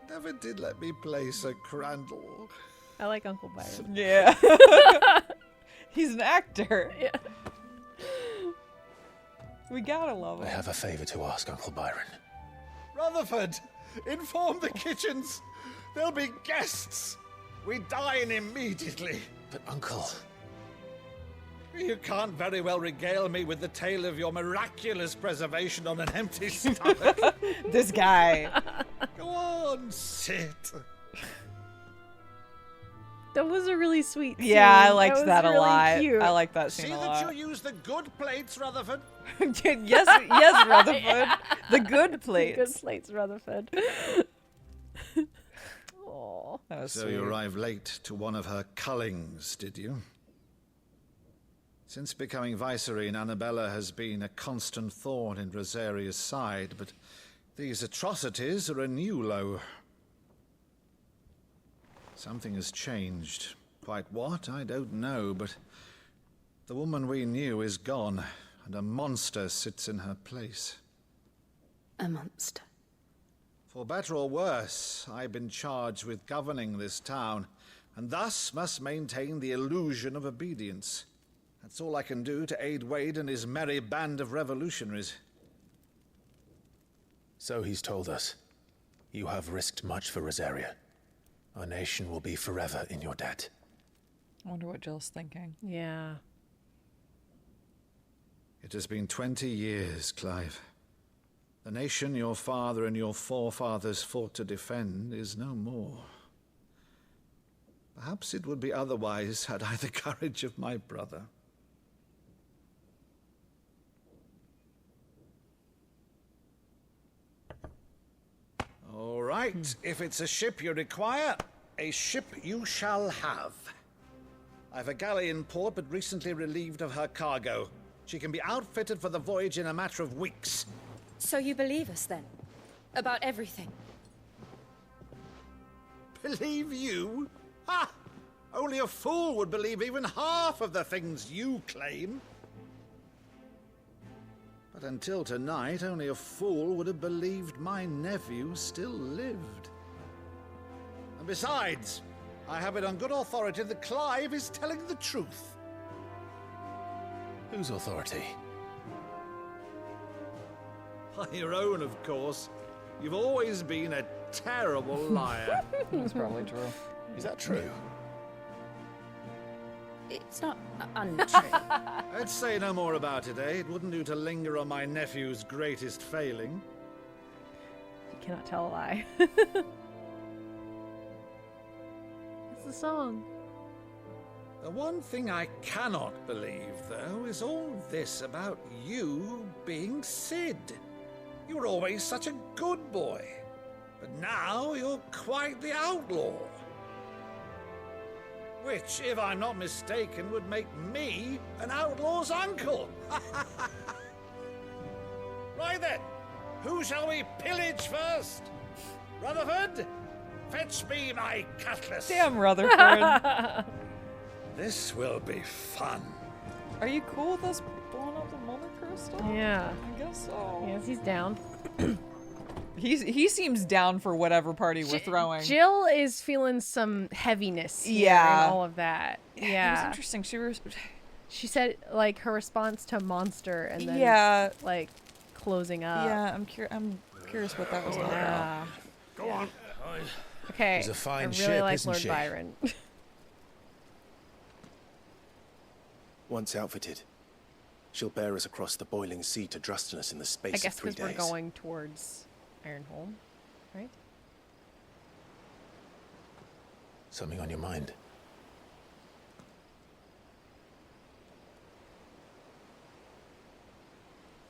Speaker 12: Never did let me play Sir Crandall.
Speaker 2: I like Uncle Byron.
Speaker 1: Yeah. He's an actor.
Speaker 2: Yeah.
Speaker 1: We gotta love him.
Speaker 4: I have a favor to ask, Uncle Byron.
Speaker 12: Rutherford, inform the kitchens. There'll be guests. We dine immediately.
Speaker 4: But, Uncle...
Speaker 17: You can't very well regale me with the tale of your miraculous preservation on an empty stomach.
Speaker 1: This guy.
Speaker 17: Go on, sit.
Speaker 2: That was a really sweet scene.
Speaker 1: Yeah, I liked that a
Speaker 2: really
Speaker 1: lot.
Speaker 2: Cute.
Speaker 1: I like that scene
Speaker 17: See
Speaker 1: a
Speaker 17: that
Speaker 1: lot.
Speaker 17: you use the good plates, Rutherford.
Speaker 1: yes, Rutherford. The good plates.
Speaker 2: Good plates, Rutherford. Aww.
Speaker 1: That was
Speaker 17: So
Speaker 1: sweet.
Speaker 17: you arrived late to one of her cullings, did you? Since becoming Vicereine, Annabella has been a constant thorn in Rosaria's side, but these atrocities are a new low. Something has changed. Quite what, I don't know, but the woman we knew is gone, and a monster sits in her place.
Speaker 6: A monster.
Speaker 17: For better or worse, I've been charged with governing this town, and thus must maintain the illusion of obedience. That's all I can do to aid Wade and his merry band of revolutionaries.
Speaker 4: So he's told us. You have risked much for Rosaria. Our nation will be forever in your debt.
Speaker 1: I wonder what Jill's thinking.
Speaker 2: Yeah.
Speaker 17: It has been 20 years, Clive. The nation your father and your forefathers fought to defend is no more. Perhaps it would be otherwise had I the courage of my brother. All right, if it's a ship you require, a ship you shall have. I've a galley in port, but recently relieved of her cargo. She can be outfitted for the voyage in a matter of weeks.
Speaker 6: So you believe us, then? About everything?
Speaker 17: Believe you? Ha! Only a fool would believe even half of the things you claim. But until tonight, only a fool would have believed my nephew still lived. And besides, I have it on good authority that Clive is telling the truth.
Speaker 4: Whose authority?
Speaker 17: By your own, of course. You've always been a terrible liar.
Speaker 1: That's probably true.
Speaker 4: Is that true?
Speaker 6: It's not untrue.
Speaker 17: Let's say no more about it, eh? It wouldn't do to linger on my nephew's greatest failing.
Speaker 2: You cannot tell a lie. That's the song.
Speaker 17: The one thing I cannot believe, though, is all this about you being Sid. You were always such a good boy, but now you're quite the outlaw. Which, if I'm not mistaken, would make me an outlaw's uncle. Right then, who shall we pillage first? Rutherford, fetch me my cutlass.
Speaker 1: Damn, Rutherford.
Speaker 17: This will be fun.
Speaker 1: Are you cool with us blowing up the mother crystal?
Speaker 2: Yeah.
Speaker 1: I guess so.
Speaker 2: Yes, he's down.
Speaker 1: He seems down for whatever party we're throwing.
Speaker 2: Jill is feeling some heaviness here
Speaker 1: Yeah.
Speaker 2: and all of that. Yeah.
Speaker 1: It was interesting.
Speaker 2: She said, like, her response to Monster and then,
Speaker 1: Yeah.
Speaker 2: like, closing up.
Speaker 1: Yeah, I'm curious what that was all about.
Speaker 16: Go on.
Speaker 2: Okay.
Speaker 4: She's a fine
Speaker 2: I really
Speaker 4: ship,
Speaker 2: like
Speaker 4: isn't
Speaker 2: Lord
Speaker 4: she?
Speaker 2: Byron.
Speaker 4: Once outfitted, she'll bear us across the boiling sea to Drustinus in the space
Speaker 2: I guess
Speaker 4: of 3
Speaker 2: because
Speaker 4: days.
Speaker 2: we're going towards Ironholm, right?
Speaker 4: Something on your mind?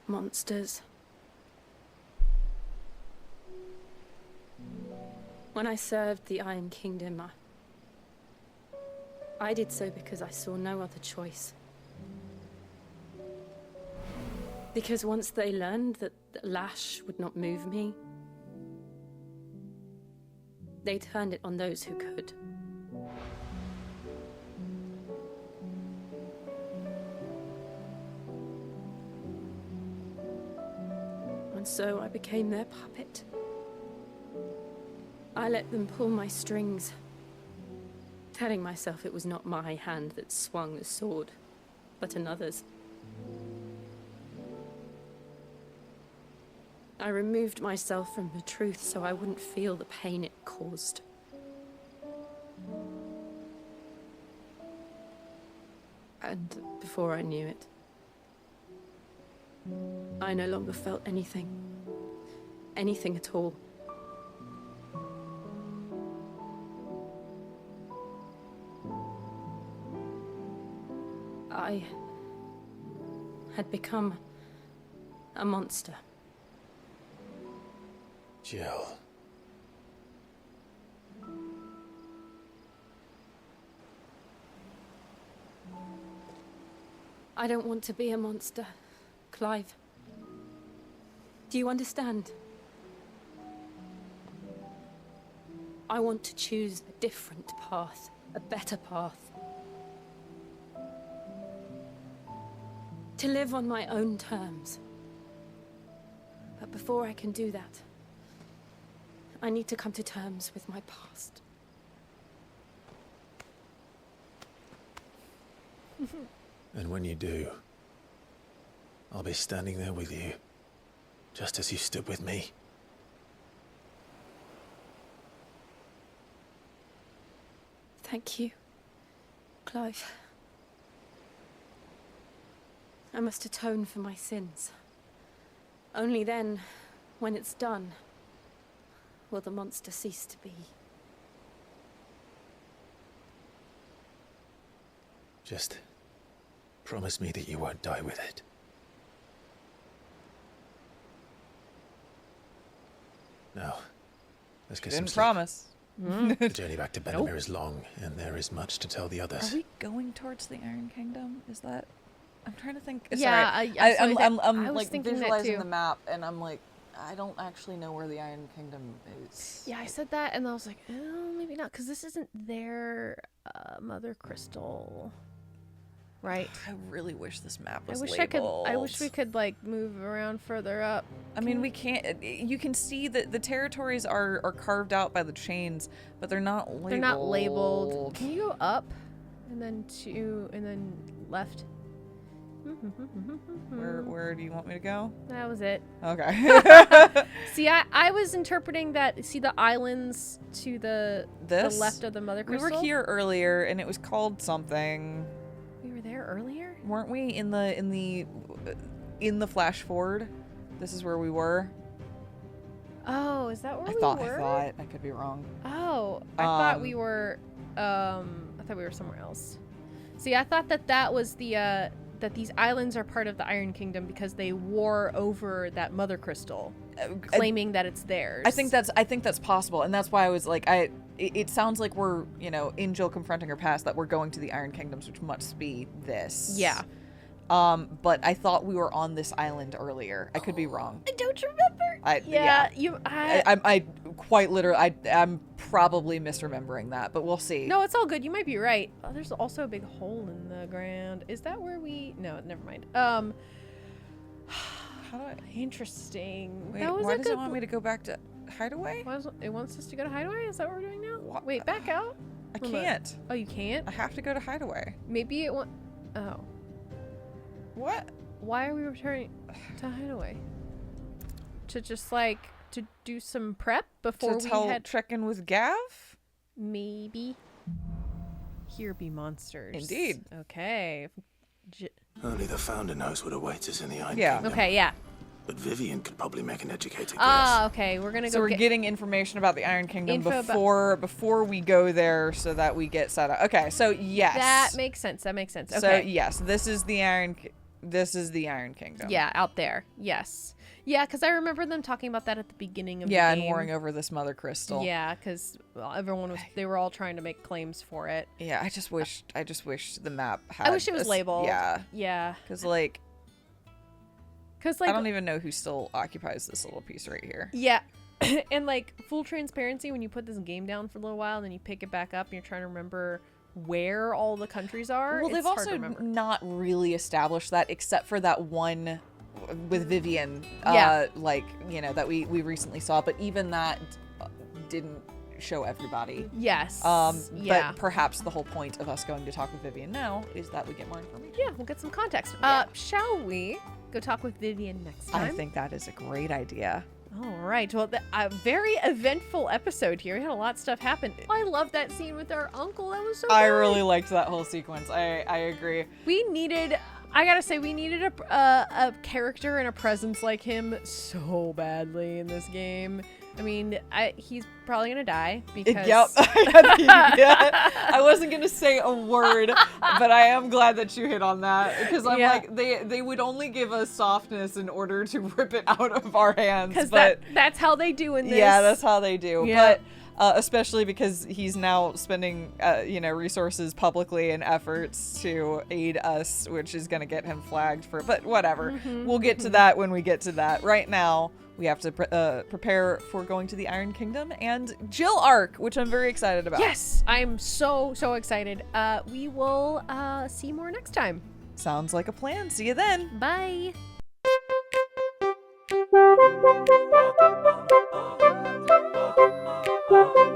Speaker 6: Monsters. When I served the Iron Kingdom, I did so because I saw no other choice. Because once they learned that the lash would not move me, they turned it on those who could. And so I became their puppet. I let them pull my strings, telling myself it was not my hand that swung the sword, but another's. I removed myself from the truth so I wouldn't feel the pain it caused. And before I knew it, I no longer felt anything. Anything at all. I had become a monster.
Speaker 4: Jill.
Speaker 6: I don't want to be a monster, Clive. Do you understand? I want to choose a different path, a better path. To live on my own terms. But before I can do that, I need to come to terms with my past.
Speaker 4: And when you do, I'll be standing there with you, just as you stood with me.
Speaker 6: Thank you, Clive. I must atone for my sins. Only then, when it's done, will the monster cease to be.
Speaker 4: Just promise me that you won't die with it. Now, let's get some
Speaker 1: Didn't
Speaker 4: sleep.
Speaker 1: promise.
Speaker 4: The journey back to Benamir is long, and there is much to tell the others.
Speaker 1: Are we going towards the Iron Kingdom? Is that? I'm trying to think.
Speaker 2: Yeah,
Speaker 1: Sorry.
Speaker 2: I
Speaker 1: I'm
Speaker 2: was
Speaker 1: like
Speaker 2: thinking that
Speaker 1: visualizing
Speaker 2: too.
Speaker 1: the map, and I'm like, I don't actually know where the Iron Kingdom is.
Speaker 2: Yeah, I said that, and I was like, oh, maybe not, because this isn't their Mother Crystal, right?
Speaker 1: I really wish this map was
Speaker 2: I wish
Speaker 1: labeled.
Speaker 2: I wish we could like move around further up.
Speaker 1: I mean, we can't. You can see that the territories are carved out by the chains, but they're not labeled.
Speaker 2: They're not labeled. Can you go up, and then and then left?
Speaker 1: Where do you want me to go?
Speaker 2: That was it.
Speaker 1: Okay.
Speaker 2: See, I was interpreting that. See the islands to the left of the Mother Crystal.
Speaker 1: We were here earlier, and it was called something.
Speaker 2: We were there earlier.
Speaker 1: Weren't we in the flash forward? This is where we were.
Speaker 2: Oh, is that where
Speaker 1: I
Speaker 2: we
Speaker 1: thought.
Speaker 2: were?
Speaker 1: I could be wrong.
Speaker 2: Oh, I thought we were. I thought we were somewhere else. See, I thought that was the that these islands are part of the Iron Kingdom because they war over that Mother Crystal, claiming that it's theirs.
Speaker 1: I think that's possible, and that's why I was like, it sounds like we're, in Jill confronting her past, that we're going to the Iron Kingdoms, which must be this.
Speaker 2: Yeah.
Speaker 1: But I thought we were on this island earlier. I could be wrong.
Speaker 2: I don't remember.
Speaker 1: I quite literally, I'm probably misremembering that, but we'll see.
Speaker 2: No, it's all good. You might be right. Oh, there's also a big hole in the ground. Is that where we? No, never mind.
Speaker 1: How do I?
Speaker 2: Interesting.
Speaker 1: Wait, why does it want me to go back to Hideaway?
Speaker 2: It wants us to go to Hideaway? Is that what we're doing now? What? Wait, back out.
Speaker 1: I can't.
Speaker 2: Oh, you can't?
Speaker 1: I have to go to Hideaway.
Speaker 2: Maybe it want. Oh.
Speaker 1: What?
Speaker 2: Why are we returning to Hideaway? To just to do some prep before we head.
Speaker 1: Check in with Gav?
Speaker 2: Maybe. Here be monsters.
Speaker 1: Indeed.
Speaker 2: Okay.
Speaker 4: Only the Founder knows what awaits us in the Iron
Speaker 1: Yeah.
Speaker 4: Kingdom.
Speaker 2: Okay, yeah.
Speaker 4: But Vivian could probably make an educated guess.
Speaker 2: Ah, okay. We're gonna go.
Speaker 1: So we're getting information about the Iron Kingdom before we go there, so that we get set up. Okay, so yes.
Speaker 2: That makes sense. Okay.
Speaker 1: So yes, this is the Iron Kingdom.
Speaker 2: Yeah, out there. Yes. Yeah, because I remember them talking about that at the beginning of the game.
Speaker 1: Yeah, and warring over this Mother Crystal.
Speaker 2: Yeah, because they were all trying to make claims for it.
Speaker 1: Yeah, I just wish the map had.
Speaker 2: I wish it was labeled.
Speaker 1: Yeah.
Speaker 2: Yeah.
Speaker 1: Because I don't even know who still occupies this little piece right here.
Speaker 2: Yeah. And full transparency, when you put this game down for a little while and then you pick it back up and you're trying to remember where all the countries are.
Speaker 1: Well, they've also not really established that, except for that one with Vivian, that we recently saw, but even that didn't show everybody.
Speaker 2: Yes.
Speaker 1: But perhaps the whole point of us going to talk with Vivian now is that we get more information.
Speaker 2: Yeah, we'll get some context. Shall we go talk with Vivian next time?
Speaker 1: I think that is a great idea.
Speaker 2: All right. Well, a very eventful episode here. We had a lot of stuff happen. I love that scene with our uncle. That was so
Speaker 1: I
Speaker 2: good.
Speaker 1: really liked that whole sequence. I agree.
Speaker 2: I gotta say, we needed a character and a presence like him so badly in this game. I mean, he's probably gonna die because.
Speaker 1: Yep. I wasn't gonna say a word, but I am glad that you hit on that because I'm like they would only give us softness in order to rip it out of our hands.
Speaker 2: Because
Speaker 1: but
Speaker 2: that's how they do in this.
Speaker 1: Yeah, that's how they do.
Speaker 2: Yeah.
Speaker 1: But especially because he's now spending resources publicly and efforts to aid us, which is gonna get him flagged for. But whatever, we'll get to that when we get to that. Right now, we have to prepare for going to the Iron Kingdom and Jill arc, which I'm very excited about.
Speaker 2: Yes, I'm so excited. We will see more next time.
Speaker 1: Sounds like a plan. See you then.
Speaker 2: Bye.
Speaker 10: Thank you.